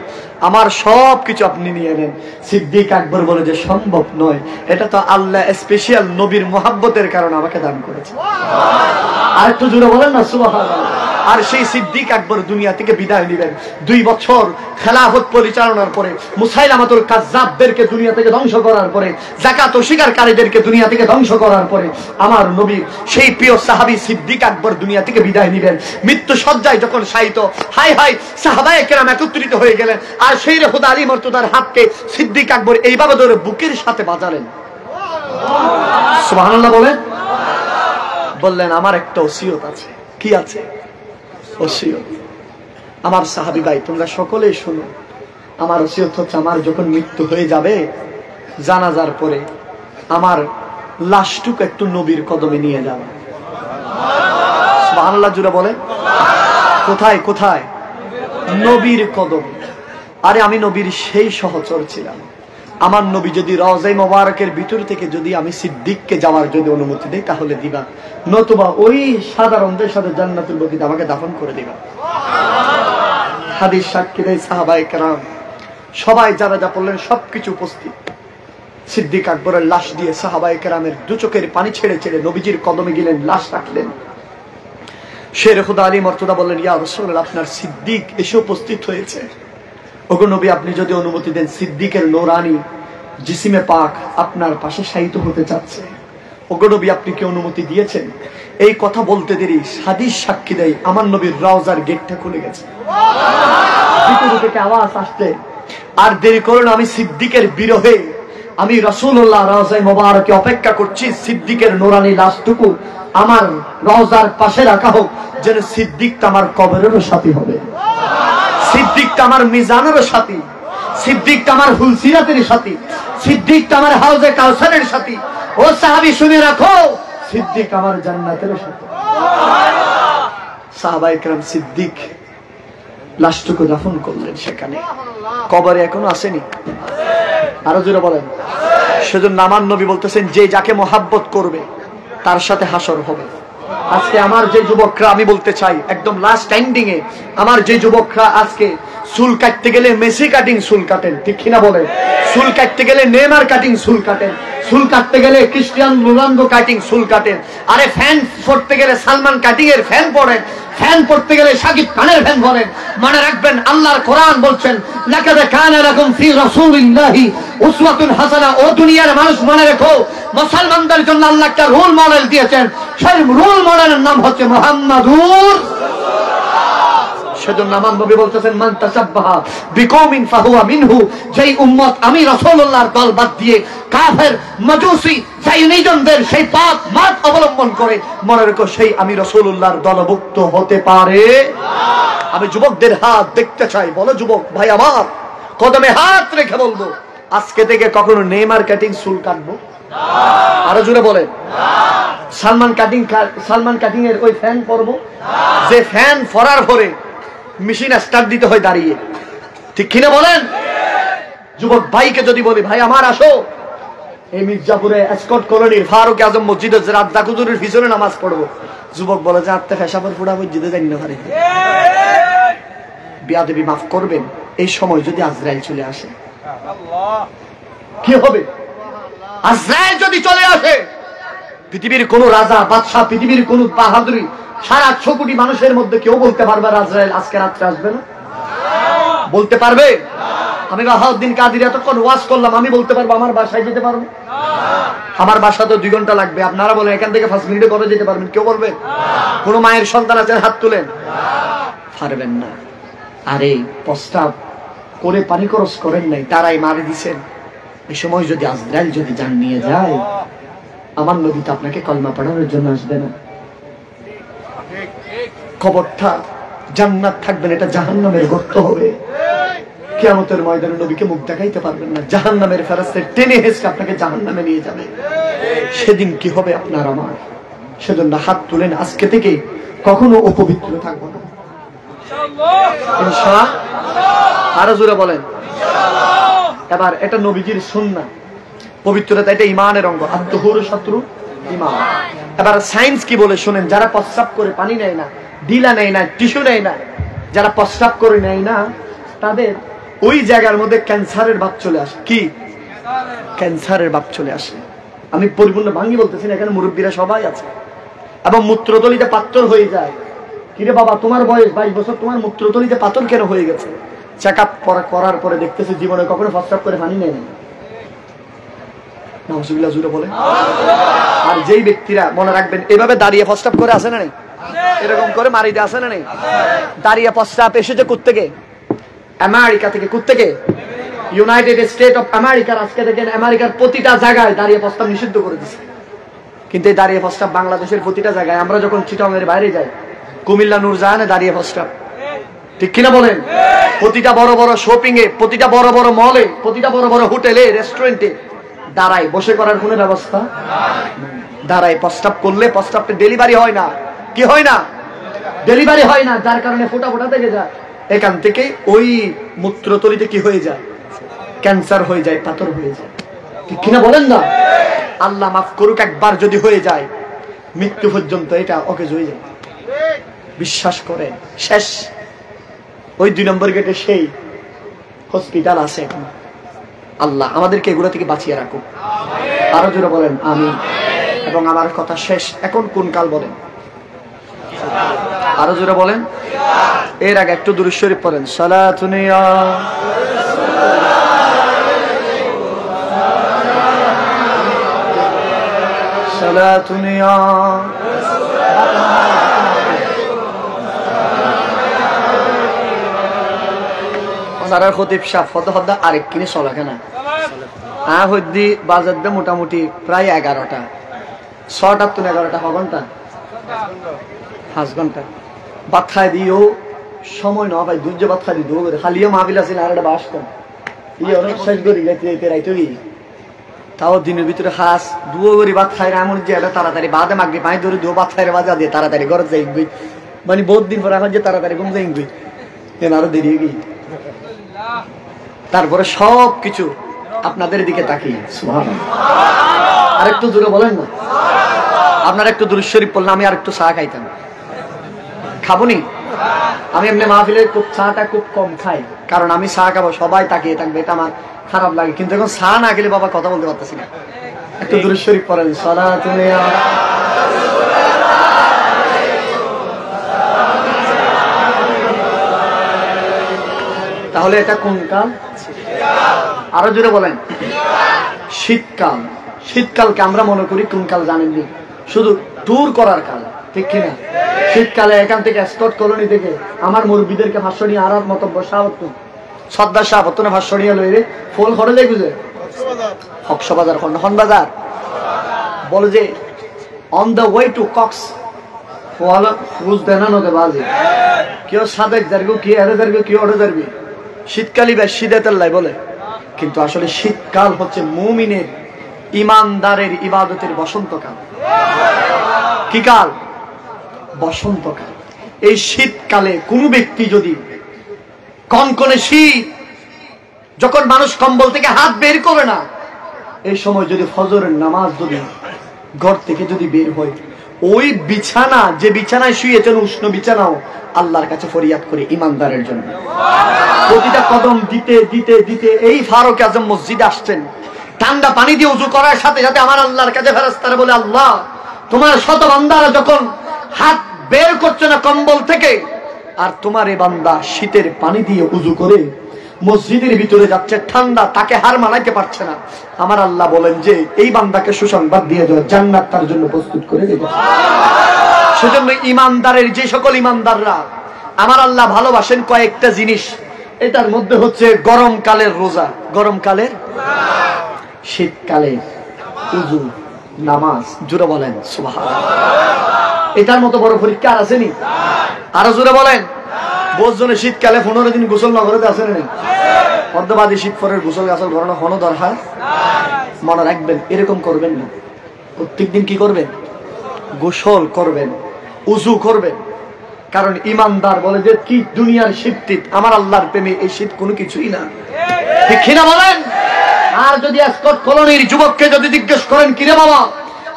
[SPEAKER 1] আমার সব কিছু আপনি নিয়ে নেন। সিদ্দিক আকবর বলে যে সম্ভব নয়, এটা তো আল্লাহ স্পেশাল নবীর মোহাব্বতের কারণে আমাকে দান করেছে। আর একটু জোরে বলেন না সুবহানাল্লাহ। আর সেই সিদ্দিক আকবর দুনিয়া থেকে বিদায় নিলেন 2 বছর খেলাফত পরিচালনার পরে, মুসাইলামাতুল কাজ্জাবদেরকে দুনিয়া থেকে ধ্বংস করার পরে, যাকাত অস্বীকারীদেরকে দুনিয়া থেকে ধ্বংস করার পরে, আমার নবী সেই প্রিয় সাহাবী সিদ্দিক আকবর দুনিয়া থেকে বিদায় নিলেন। মৃত্যু সজ্জায় যখন শায়িত, হায় হায় সাহাবায়ে কেরাম একত্রিত হয়ে গেলেন। আর সেই হুদা আলী মর্তুদার হাতকে সিদ্দিক আকবর এইভাবে ধরে বুকের সাথে বাজালেন। সুবহানাল্লাহ বলেন। বললেন আমার একটা ওসিয়ত আছে। কি আছে? ওসিয়ত। আমার সাহাবী ভাই তোমরা সকলেই শুনো, আমার ওসিয়ত হচ্ছে, আমার যখন মৃত্যু হয়ে যাবে, জানাজার পরে আমার লাশটুকু একটু নবীর কদমে নিয়ে যাবে। সুবহানাল্লাহ জুড়ে বলে। কোথায় কোথায়? নবীর কদমে। আরে আমি নবীর সেই সহচর ছিলাম, আমার নবী যদি রওজায়ে মোবারকের ভিতর থেকে যদি আমি সিদ্দিককে যাওয়ার যদি অনুমতি দেই তাহলে দিবা, নতুবা ওই সাধারণদের সাথে জান্নাতুল বকিতে আমাকে দাফন করে দিবা। হাদিস সাক্ষী দেয় সাহাবায়ে কেরাম সবাই, যারা যা বললেন সবকিছু উপস্থিত। সিদ্দিক আকবরের লাশ দিয়ে সাহাবায়ে কেরামের 2 চোখের পানি ছেড়ে ছেড়ে নবীজির কদমে গেলেন, লাশ রাখলেন। শের খুদা আলী মর্তুদা বললেন, ইয়া রাসূলুল্লাহ, আপনার সিদ্দিক এসে উপস্থিত হয়েছে। ওগো নবী, আপনি যদি অনুমতি দেন, সিদ্দিকের নূরানি জিসিমে পাক আপনার পাশে শায়িত হতে যাচ্ছে। ওগো নবী, আপনি কি অনুমতি দিয়েছেন? এই কথা বলতে দেরি হাদিস সাক্ষী দেয় আমার নবীর রওজার গেটটা খুলে গেছে। ভিতর থেকে আওয়াজ আসছে, আর দেরি করুন, আমি সিদ্দিকের বিরহে আমি রাসূলুল্লাহ রওজায়ে মোবারকে অপেক্ষা করছি। সিদ্দিকের নূরানি লাশটুকু আমার রওজার পাশে রাখা হোক, যেন সিদ্দিকটা আমার কবরেরও সাথী হবে, সিদ্দিকটা আমার মিজানেরও সাথী, সিদ্দিকটা আমার হুলসিরাতের সাথী, সিদ্দিকটা আমার হাউজে কাউসারের সাথী। ও সাহাবী শুনে রাখো, সিদ্দিক আমার জান্নাতের সাথী। সাহাবায়ে কেরাম সিদ্দিক লাশটুকু দাফন করলেন সেখানে। কবরে এখনো আসেনি, আরো জোরে বলেন। সেজন্য আমার নবী বলতেছেন, যে যাকে মোহাব্বত করবে তার সাথে হাসর হবে। আজকে আমার যে যুবকরা, আমি বলতে চাই একদম লাস্ট এন্ডিং এ, আমার যে যুবকরা আজকে চুল কাটতে গেলে মেসি কাটিং চুল কাটেন, ঠিক কিনা বলেন? চুল কাটতে গেলে নেইমার কাটিং চুল কাটেন, চুল কাটতে গেলে ক্রিস্টিয়ানো রোনালদো কাটিং চুল কাটেন। আরে ফ্যান পড়তে গেলে সালমান কাটিং এর ফ্যান পড়েন, ফ্যান পড়তে গেলে শাকিব খানের ফ্যান পড়েন। মনে রাখবেন, আল্লাহর কোরআন বলছেন, লাকাদ কানা লাকুম ফি রাসূলিল্লাহি উসওয়াতুন হাসানাহ। ও দুনিয়ার মানুষ মনে রেখো, মুসলমানদের জন্য আল্লাহ একটা রোল মডেল দিয়েছেন, সেই রোল মডেলের নাম হচ্ছে মুহাম্মাদুর। সেজন্য আমার নবী বলতেছেন, মান তাশাব্বাহা বিকওমিন ফাহুয়া মিনহু। যেই উম্মত আমি রাসূলুল্লাহর দল বাদ দিয়ে কাফের মাজুসি জাইনিজমদের সেই পাপ মাত অবলম্বন করে, মনে রেখো সেই আমি রাসূলুল্লাহর দলভুক্ত হতে পারে না। আমি যুবকদের হাত দেখতে চাই। বলো যুবক ভাই আমার, কদমে হাত রেখে বলবো, আজকে থেকে কখনো নেইমার কাটিং চুল কাটবো না। আরো জোরে বলেন না। সালমান কাটিং এর ওই ফ্যান পরবো না, যে ফ্যান পরার পরে মেশিন স্টার্ট দিতে হয় দাঁড়িয়ে, ঠিক কিনা বলেন? যুবক ভাইকে যদি বলি, ভাই আমার আসো, এই মির্জাপুরে এসকর্ট কলোনির ফারুক আজম মসজিদে রাত দাকুজুরের পিছনে নামাজ পড়বো, যুবক বলে যে আত্মা ফেসাফর ফুড়া মসজিদে যাই না পারে। বিয়াদবি মাফ করবেন, এই সময় যদি আজরাইল চলে আসে কি হবে? আজরাইল যদি চলে আসে, পৃথিবীর কোন রাজা বাদশাহ, পৃথিবীর কোন বাহাদুরি, সারা 100 কোটি মানুষের মধ্যে কেউ বলতে পারবে আজরাইল আজকে রাত্রে আসবে না? বলতে পারবে? আমি বাহাউদ্দিন কাদের এতক্ষণ ওয়াজ করলাম, আমি বলতে পারবো আমার বাসায় যেতে পারবো? আমার বাসা তো 2 ঘন্টা লাগবে। আপনারা বলেন এখান থেকে 5 মিনিটে করে যেতে পারবেন? কেউ বলবে? কোন মায়ের সন্তান আছেন? হাত তুলেন। পারবেন না। আরে প্রস্তাব করে পানি খরচ করেন নাই, তারাই মারি দিছেন। এই সময় যদি আজরাইল যদি জান নিয়ে যায়, আমার নবী তো আপনাকে কলমা পড়ানোর জন্য আসবে না। কবরটা জান্নাত থাকবে না, এটা জাহান্নামের গর্ত হবে। কিয়ামতের ময়দানে নবীকে মুখ দেখাইতে পারবেন না, জাহান্নামের ফেরেশতা টেনে হেঁচড়ে আপনাকে জাহান্নামে নিয়ে যাবে। সেদিন কি হবে আপনার আমার? সেজন্য হাত তুলেন, আজকে থেকে কখনো অপবিত্র থাকবো না ইনশাআল্লাহ। আরো জোরে বলেন এবার। এটা নবীজির সুন্নাহ, পবিত্রতা, এটা ইমানের অঙ্গ। আত-তুহুর শত্রু ইমান। এবার সায়েন্স কি বলে শুনেন। যারা প্রস্রাব করে পানি নেয় না, ডিলা নেয় না, টিস্যু নেয় না, যারা প্রস্রাব করে নেয় না, তাদের ওই জায়গার মধ্যে ক্যান্সারের ভাব চলে আসে। কি ক্যান্সারের ভাব চলে আসে। আমি পরিপূর্ণ ভাঙ্গি বলতেছি না, এখানে মুরব্বীরা সবাই আছে। এবং মূত্রতলিতে পাথর হয়ে যায়। কিরে বাবা, তোমার বয়স 22 বছর, তোমার মূত্রতলিতে পাথর কেন হয়ে গেছে? চেক আপ করার পরে দেখতেছে জীবনে কখনো প্রস্রাব করে পানি নেয় না। নাউজুবিল্লাহ জুড়ে বলে। আর যেই ব্যক্তিরা, মনে রাখবেন, এভাবে দাঁড়িয়ে প্রস্রাব করে আসে না নেই, এরকম করে মারিতে আসে না নেই, দাঁড়িয়ে প্রস্রাব এসেছে কোত্থেকে? আমেরিকা থেকে। কোত্থেকে? ইউনাইটেড স্টেট অফ আমেরিকার। আজকে দেখেন আমেরিকার প্রতিটা জায়গায় দাঁড়িয়ে প্রস্তাব নিষিদ্ধ করে দিচ্ছে। কিন্তু এই দাঁড়িয়ে প্রস্তাব বাংলাদেশের প্রতিটা জায়গায়। আমরা যখন চিটাগাংয়ের বাইরে যাই, কুমিল্লা নূরজাহানে দাঁড়িয়ে প্রস্তাব, ঠিক কিনা বলেন? প্রতিটা বড় বড় শপিং এ, প্রতিটা বড় বড় মলে, প্রতিটা বড় বড় হোটেলে, রেস্টুরেন্টে দাঁড়ায় বসে করার কোনো ব্যবস্থা দাঁড়ায় প্রস্তাব করলে প্রস্তাবটা ডেলিভারি হয় না। কি হয় না? ডেলিভারি হয় না, যার কারণে ফোটা ফোটা থেকে যায়। এখান থেকে ওই মূত্রতলিতে কি হয়ে যায়? ক্যান্সার হয়ে যায়, পাথর হয়ে যায়। ঠিক কিনা বলেন না? আল্লাহ মাফ করুক, একবার যদি হয়ে যায় মৃত্যু পর্যন্ত এটা অকেজ হয়ে যায়। বিশ্বাস করেন, শেষ। ওই 2 নম্বর গেটে সেই হসপিটাল আছে এখন। আল্লাহ আমাদেরকে এগুলো থেকে বাঁচিয়ে রাখুক। আরো জোরে বলেন আমিন। এবং আমার কথা শেষ। এখন কোন কাল বলেন? আরো জোরে বলেন। এর আগে একটু দুরূদ শরীফ পড়েন। সালাতুন ইয়া সালাতুন ইয়া সারার খতিব সাহেব হদ হদ আরেক কিনে চলা কেনা হদ্দি বাজার দিয়ে মোটামুটি প্রায় 11টা, 6টা তো 11টা, 6 ঘন্টা, 5 ঘন্টা ভাত খাই দিও। সময় না ভাই, দুর্য ভাত খাই দি দো করে খালিও মাহফিল আছে আর একটা বাসতাম অনেক শেষ করি যাইতে যাইতে রাইতে গিয়ে। তাও দিনের ভিতরে হাস দুও করি ভাত খাই এমন যে এটা তাড়াতাড়ি বাদে মাগবি 5 ধরে দুও ভাত খাইরে বাজা দিয়ে তাড়াতাড়ি ঘরে যাই গই। মানে বহুত দিন পর এখন যে তাড়াতাড়ি ঘুম যাই গই, আরো দেরি হয়ে গই। তারপরে সব কিছু আপনাদের দিকে তাকিয়ে সুবহানাল্লাহ। আরেকটু জোরে বলেন না। আপনারা একটু দুরূদ শরীফ পড়লে আমি আরেকটু চা খাইতাম। খাবনি? আমি এমনি মাহফিলে খুব চাটা খুব কম খাই, কারণ আমি চা খাবো সবাই তাকিয়ে থাকবে, এটা আমার খারাপ লাগে। কিন্তু এখন চা না খেলে বাবা কথা বলতে পারতেছি না। একটু দুরূদ শরীফ পড়েন। সালাতুন ইয়া তাহলে এটা কোন কাল? আরো জোরে বলেন। শীতকাল। শীতকালকে আমরা মনে করি কোন কাল জানেননি? শুধু ট্যুর করার কাল, ঠিক কিনা? শীতকালে এখান থেকে স্কট কলোনি থেকে আমার মুরব্বীদেরকে ভাষ্য নিয়ে আর মতো বসাবত সর্দার সাহাবত না ভাষ্য নিয়ে লইরে ফোল করে দেয় বুঝে কক্সবাজার হন বাজার বলে যে on the way to Cox ফুজ দেনানো দে বাজে কেউ সাদেক যারগো কি এড়ে যারগো কি ওড়ে যারবি। শীতকালই বেশ শীতের বলে, কিন্তু আসলে শীতকাল হচ্ছে মুমিনের ইমানদারের ইবাদতের বসন্তকাল। কি কাল? বসন্তকাল। এই শীতকালে কোন ব্যক্তি যদি কনকনে শীত, যখন মানুষ কম্বল থেকে হাত বের করে না, এই সময় যদি ফজরের নামাজ যদি ঘর থেকে যদি বের হয়, ওই বিছানা যে বিছানায় শুয়েছেন উষ্ণ বিছানাও আল্লাহর কাছে ফরিয়াদ করে ইমানদারের জন্য। প্রতিটা কদম দিতে দিতে দিতে এই ফারুক আজম মসজিদে আসছেন, ঠান্ডা পানি দিয়ে উযু করার সাথে সাথে আমার আল্লাহর কাছে ফেরেশতারা বলে, আল্লাহ তোমার শত বান্দারা যখন হাত বের করছে না কম্বল থেকে, আর তোমার এই বান্দা শীতের পানি দিয়ে উযু করে মসজিদের ভিতরে যাচ্ছে, ঠান্ডা তাকে হার মানাইতে পারছে না, আমার আল্লাহ বলেন যে এই বান্দাকে সুসংবাদ দিয়ে দাও, জান্নাত তার জন্য প্রস্তুত করে দেবে। সেজন্য ইমানদারের যে সকল ইমানদাররা আমার আল্লাহ ভালোবাসেন কয়েকটা জিনিস, এটার মধ্যে হচ্ছে গরমকালের রোজা, গরমকালের, শীতকালে উযু, নামাজ। জোরে বলেন সুবহানাল্লাহ। এটার মতো বড় পরীক্ষা আর আসেনি? আরো জোরে বলেন। বোঝজনে শীতকালে 15 দিন গোসল না করতে আসেন না? অর্ধবাদী শীত পরের গোসল গাছল করানো হনো দরকার। মনে রাখবেন, এরকম করবেন না। প্রত্যেকদিন কি করবেন? গোসল করবেন, উযু করবেন। কারণ ইমানদার বলে যে কি দুনিয়ার শীত, আমার আল্লাহর প্রেমে এই শীত কোনো কিছুই না। ঠিক কিনা বলেন? আর যদি এসকর্ট কলোনির যুবককে যদি জিজ্ঞেস করেন, কিরে বাবা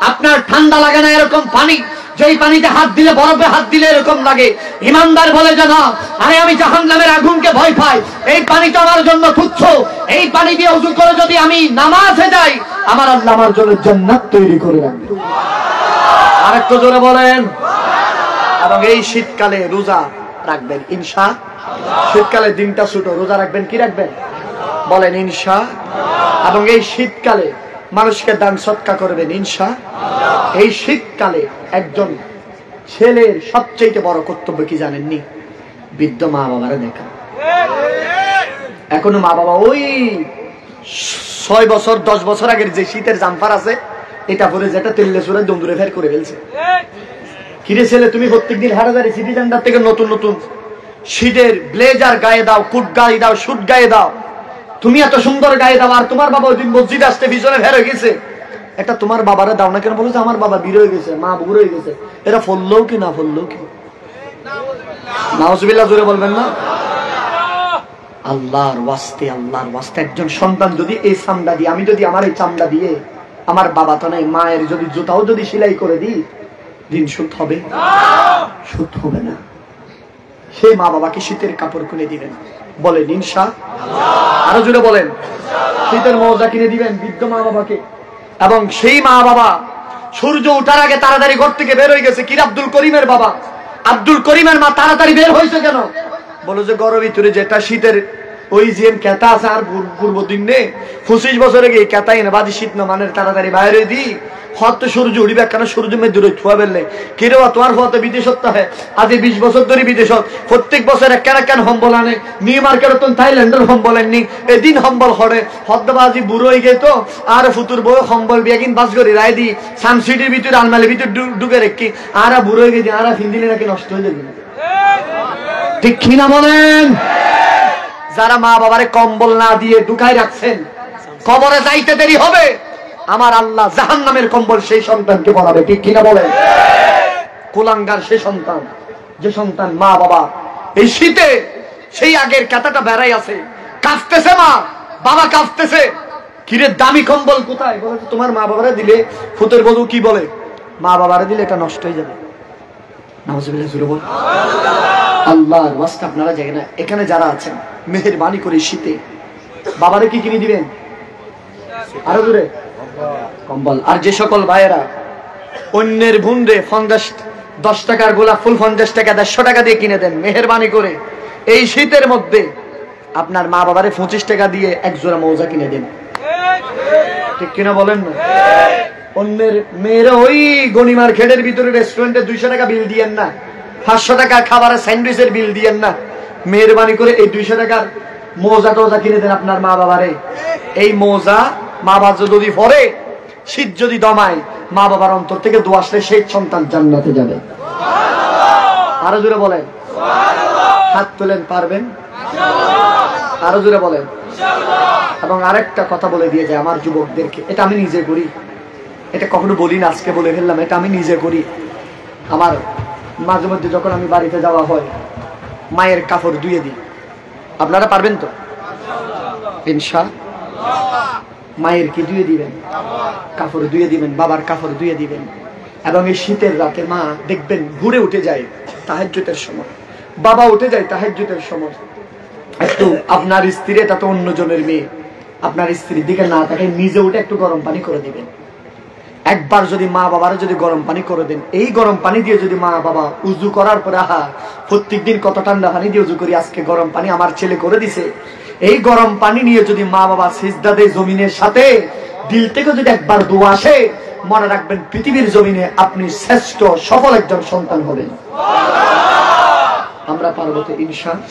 [SPEAKER 1] আপনার ঠান্ডা লাগে না এরকম পানি, যেই পানিতে হাত দিলে বরফে হাত দিলে এরকম লাগে, ইমানদার বলে যে না, আরে আমি জাহান্নামের আগুনকে ভয় পাই, এই পানিটা আমার জন্য তুচ্ছ, এই পানি দিয়ে ওযু করে যদি আমি নামাজে যাই, আমার আল্লাহ আমার জন্য জান্নাত তৈরি করে রাখবে। আরেকটু জোরে বলেন। এবং এই শীতকালে রোজা রাখবেন ইনশাআল্লাহ। শীতকালে দিনটা ছোট, রোজা রাখবেন, কি রাখবেন বলেন? ইনশাআল্লাহ। এবং এই শীতকালে মানুষকে দান সদকা করবেন ইনশাআল্লাহ। এই শীতকালে একজন ছেলের সবচেয়ে বড় কর্তব্য কি জানেননি? বৃদ্ধ মা বাবারে দেখা। এখনো মা বাবা ওই 6 বছর 10 বছর আগের যে শীতের জাম্পার আছে এটা পরে যেটা তেলে চুরে দন্দুরে ফের করে ফেলছে। কিরে ছেলে, তুমি প্রত্যেকদিন হারাদারি সিটি সেন্টার থেকে নতুন নতুন শীতের ব্লেজার গায়ে দাও, কোট গায়ে দাও, শুট গায়ে দাও, তুমি এত সুন্দর গায়ে দাও, আর তোমার বাবা ওই দিন মসজিদ আসতে পিছনে ফের হয়ে গেছে, এটা তোমার বাবারে দাও না কেন? বলেছে আমার বাবা বীর হয়ে গেছে, মা বুড়ো হয়ে গেছে। এরা ফললেও কি না ফললেও কি? নাউজুবিল্লাহ জোরে বলবেন না? আল্লাহর ওয়াস্তে, আল্লাহর ওয়াস্তে একজন সন্তান যদি এই চামড়া দিয়ে, আমি যদি আমার এই চামড়া দিয়ে আমার বাবা তো নাই, মায়ের যদি জুতাও যদি সেলাই করে দিই, দিন সুদ হবে? সুদ হবে না। সেই মা বাবাকে শীতের কাপড় কিনে দিবেন, বলেন ইনশাআল্লাহ। আরো জোরে বলেন। শীতের মোজা কিনে দিবেন বৃদ্ধ মা বাবাকে। এবং সেই মা বাবা সূর্য ওঠার আগে তাড়াতাড়ি ঘর থেকে বের হয়ে গেছে। কির আব্দুল করিমের বাবা, আব্দুল করিমের মা তাড়াতাড়ি বের হয়েছে কেন? বলো যে গরমের ভিতরে যেটা শীতের ওই যে কেতা আছে, আর পূর্ব দিন নে 25 বছরে গিয়ে কেতাই না বাদি শীত না মানের তাড়াতাড়ি বাইরে দিই হয়তো সূর্য উঠিবে কেন? সূর্য মেয়ে দূরে ছুয়া বেললে কিরে তোমার হতে বিদেশত হয় আজ 20 বছর ধরে বিদেশত, প্রত্যেক বছর কেন সম্বল আনে, নিউ মার্কেট তো থাইল্যান্ডের সম্বল আননি, এদিন সম্বল হরে হদ্দবাজি বুড়ো হয়ে গে তো আর ফুতুর বউ সম্বল বিয়াকিন বাস করে রায় দি সানসিটির ভিতরে আলমালির ভিতরে ঢুকে রেখি আর বুড়ো হয়ে গেছি, আর ফিন্দিলে নাকি নষ্ট হয়ে যাবে। ঠিক কিনা বলেন? যারা মা বাবারে কম্বল না দিয়ে ঢুকাই রাখছেন, কবরে যাইতে দেরি হবে, আমার আল্লাহ জাহান্নামের কম্বল সেই সন্তানকে পরাবে। ঠিক কিনা বলেন? কুলাঙ্গার সেই সন্তান, যে সন্তান মা বাবা এই শীতে সেই আগের কাঁথাটা বেড়াই আছে, কাঁপতেছে মা বাবা কাঁপতেছে, কিরে দামি কম্বল কোথায়? বলে তোমার মা বাবারে দিলে ফুতের বধূ কি বলে, মা বাবারে দিলে এটা নষ্ট হয়ে যাবে। নাউজুবিল্লাহ জোরে বল। আল্লাহর ওয়াস্তে আপনারা জানেন না, এখানে যারা আছেন মেহেরবানি করে শীতে বাবারে কি কিনে দিবেন? আরো জোরে কম্বল। আর যে সকল ভাইয়েরা অন্যের ভুন্ডে 10 টাকার গোলাপ ফুল 50 টাকা 150 টাকা দিয়ে কিনে দেন, মেহেরবানি করে এই শীতের মধ্যে আপনার মা বাবারে 25 টাকা দিয়ে এক জোড়া মোজা কিনে দেন। ঠিক কিনা বলেন না? অন্যের মেয়েরা ওই গনিমার খেডের ভিতরে রেস্টুরেন্টে 200 টাকা বিল দিয়েন না, 500 টাকা খাবারের স্যান্ডউইচের বিল দিয়েন না, মেহেরবানি করে এই 200 টাকার মোজা টোজা কিনে দেন আপনার মা বাবারে। এই মোজা মা বাবা যদি পরে শীত যদি দমায়, মা বাবার অন্তর থেকে দোয়া আসলে সেই সন্তান জান্নাতে যাবে। আরো জোরে বলেন হাত তোলেন, পারবেন? আরো জোরে বলেন। এবং আরেকটা কথা বলে দিয়ে যায় আমার যুবকদেরকে, এটা আমি নিজে করি, এটা কখনো বলি না, আজকে বলে ফেললাম, এটা আমি নিজে করি। আমার মাঝে মধ্যে যখন আমি বাড়িতে যাওয়া হয় মায়ের কাপড় ধুয়ে দিই। আপনারা পারবেন তো ইনশাআল্লাহ? মায়ের কি ধুয়ে দিবেন? কাপড় ধুয়ে দিবেন, বাবার কাপড় ধুয়ে দিবেন। এবং এই শীতের রাতে মা দেখবেন ঘুরে উঠে যায় তাহাজ্জুদের সময়, বাবা উঠে যায় তাহাজ্জুদের সময়, একটু আপনার স্ত্রী, এটা তো অন্যজনের মেয়ে, আপনার স্ত্রীর দিকে না তাকায় নিজে উঠে একটু গরম পানি করে দিবেন। একবার যদি মা বাবারা যদি গরম পানি করে দেন, এই গরম পানি দিয়ে যদি মা বাবা উজু করার পরে প্রত্যেকদিন কত ঠান্ডা পানি দিয়ে উজু করি, আজকে গরম পানি আমার ছেলে করে দিছে, এই গরম পানি নিয়ে যদি মা বাবা সিজদা দেয় জমিনের সাথে, দিল থেকে যদি একবার দোয়া আসে, মনে রাখবেন পৃথিবীর জমিনে আপনি শ্রেষ্ঠ সফল একজন সন্তান হবেন। আমরা পারবো তো ইনশাআল্লাহ।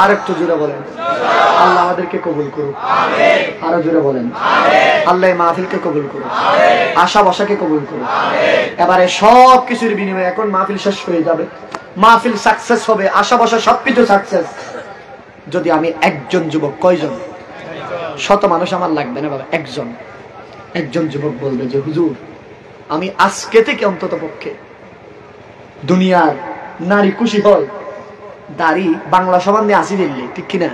[SPEAKER 1] আর একটু জোরে বলেন আল্লাহ আমাদেরকে কবুল করুক, আরো জোরে বলেন আল্লাহ মাহফিলকে কবুল করুক, আশা বসাকে কবুল করুক। এবারে সব কিছুর বিনিময়ে এখন মাহফিল শেষ হয়ে যাবে, মাহফিল সাকসেস হবে, আশা বসা সবকিছু সাকসেস। যদি আমি একজন যুবক, কয়জন? শত মানুষ আমার লাগবে না বাবা, একজন যুবক বলবে যে হুজুর আমি আজকে থেকে অন্তত পক্ষে দুনিয়ার নারী খুশি হয় দাড়ি বাংলা সমান দিয়ে আসি দিল্লি, ঠিক কিনা?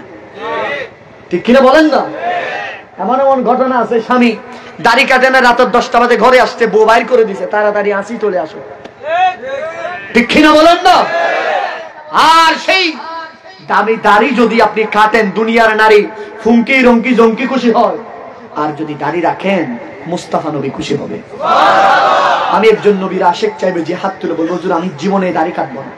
[SPEAKER 1] ঠিক কিনা বলেন না? এমন এমন ঘটনা আছে, স্বামী দাড়ি কাটে না, রাতের 10টা বাজে ঘরে আসছে, বউ বাইর করে দিছে, তাড়াতাড়ি আসি চলে আসো, ঠিক কিনা বলেন না? আর সেই দামি দাড়ি যদি আপনি কাটেন, দুনিয়ার নারী ফুঙ্কি রঙ্কি জঙ্কি খুশি হয়, আর যদি দাড়ি রাখেন মুস্তাফা নবী খুশি হবে। আমি একজন নবীর আশেক চাইবে যে হাত তুলে বলবো হুজুর আমি জীবনে দাড়ি কাটবো না।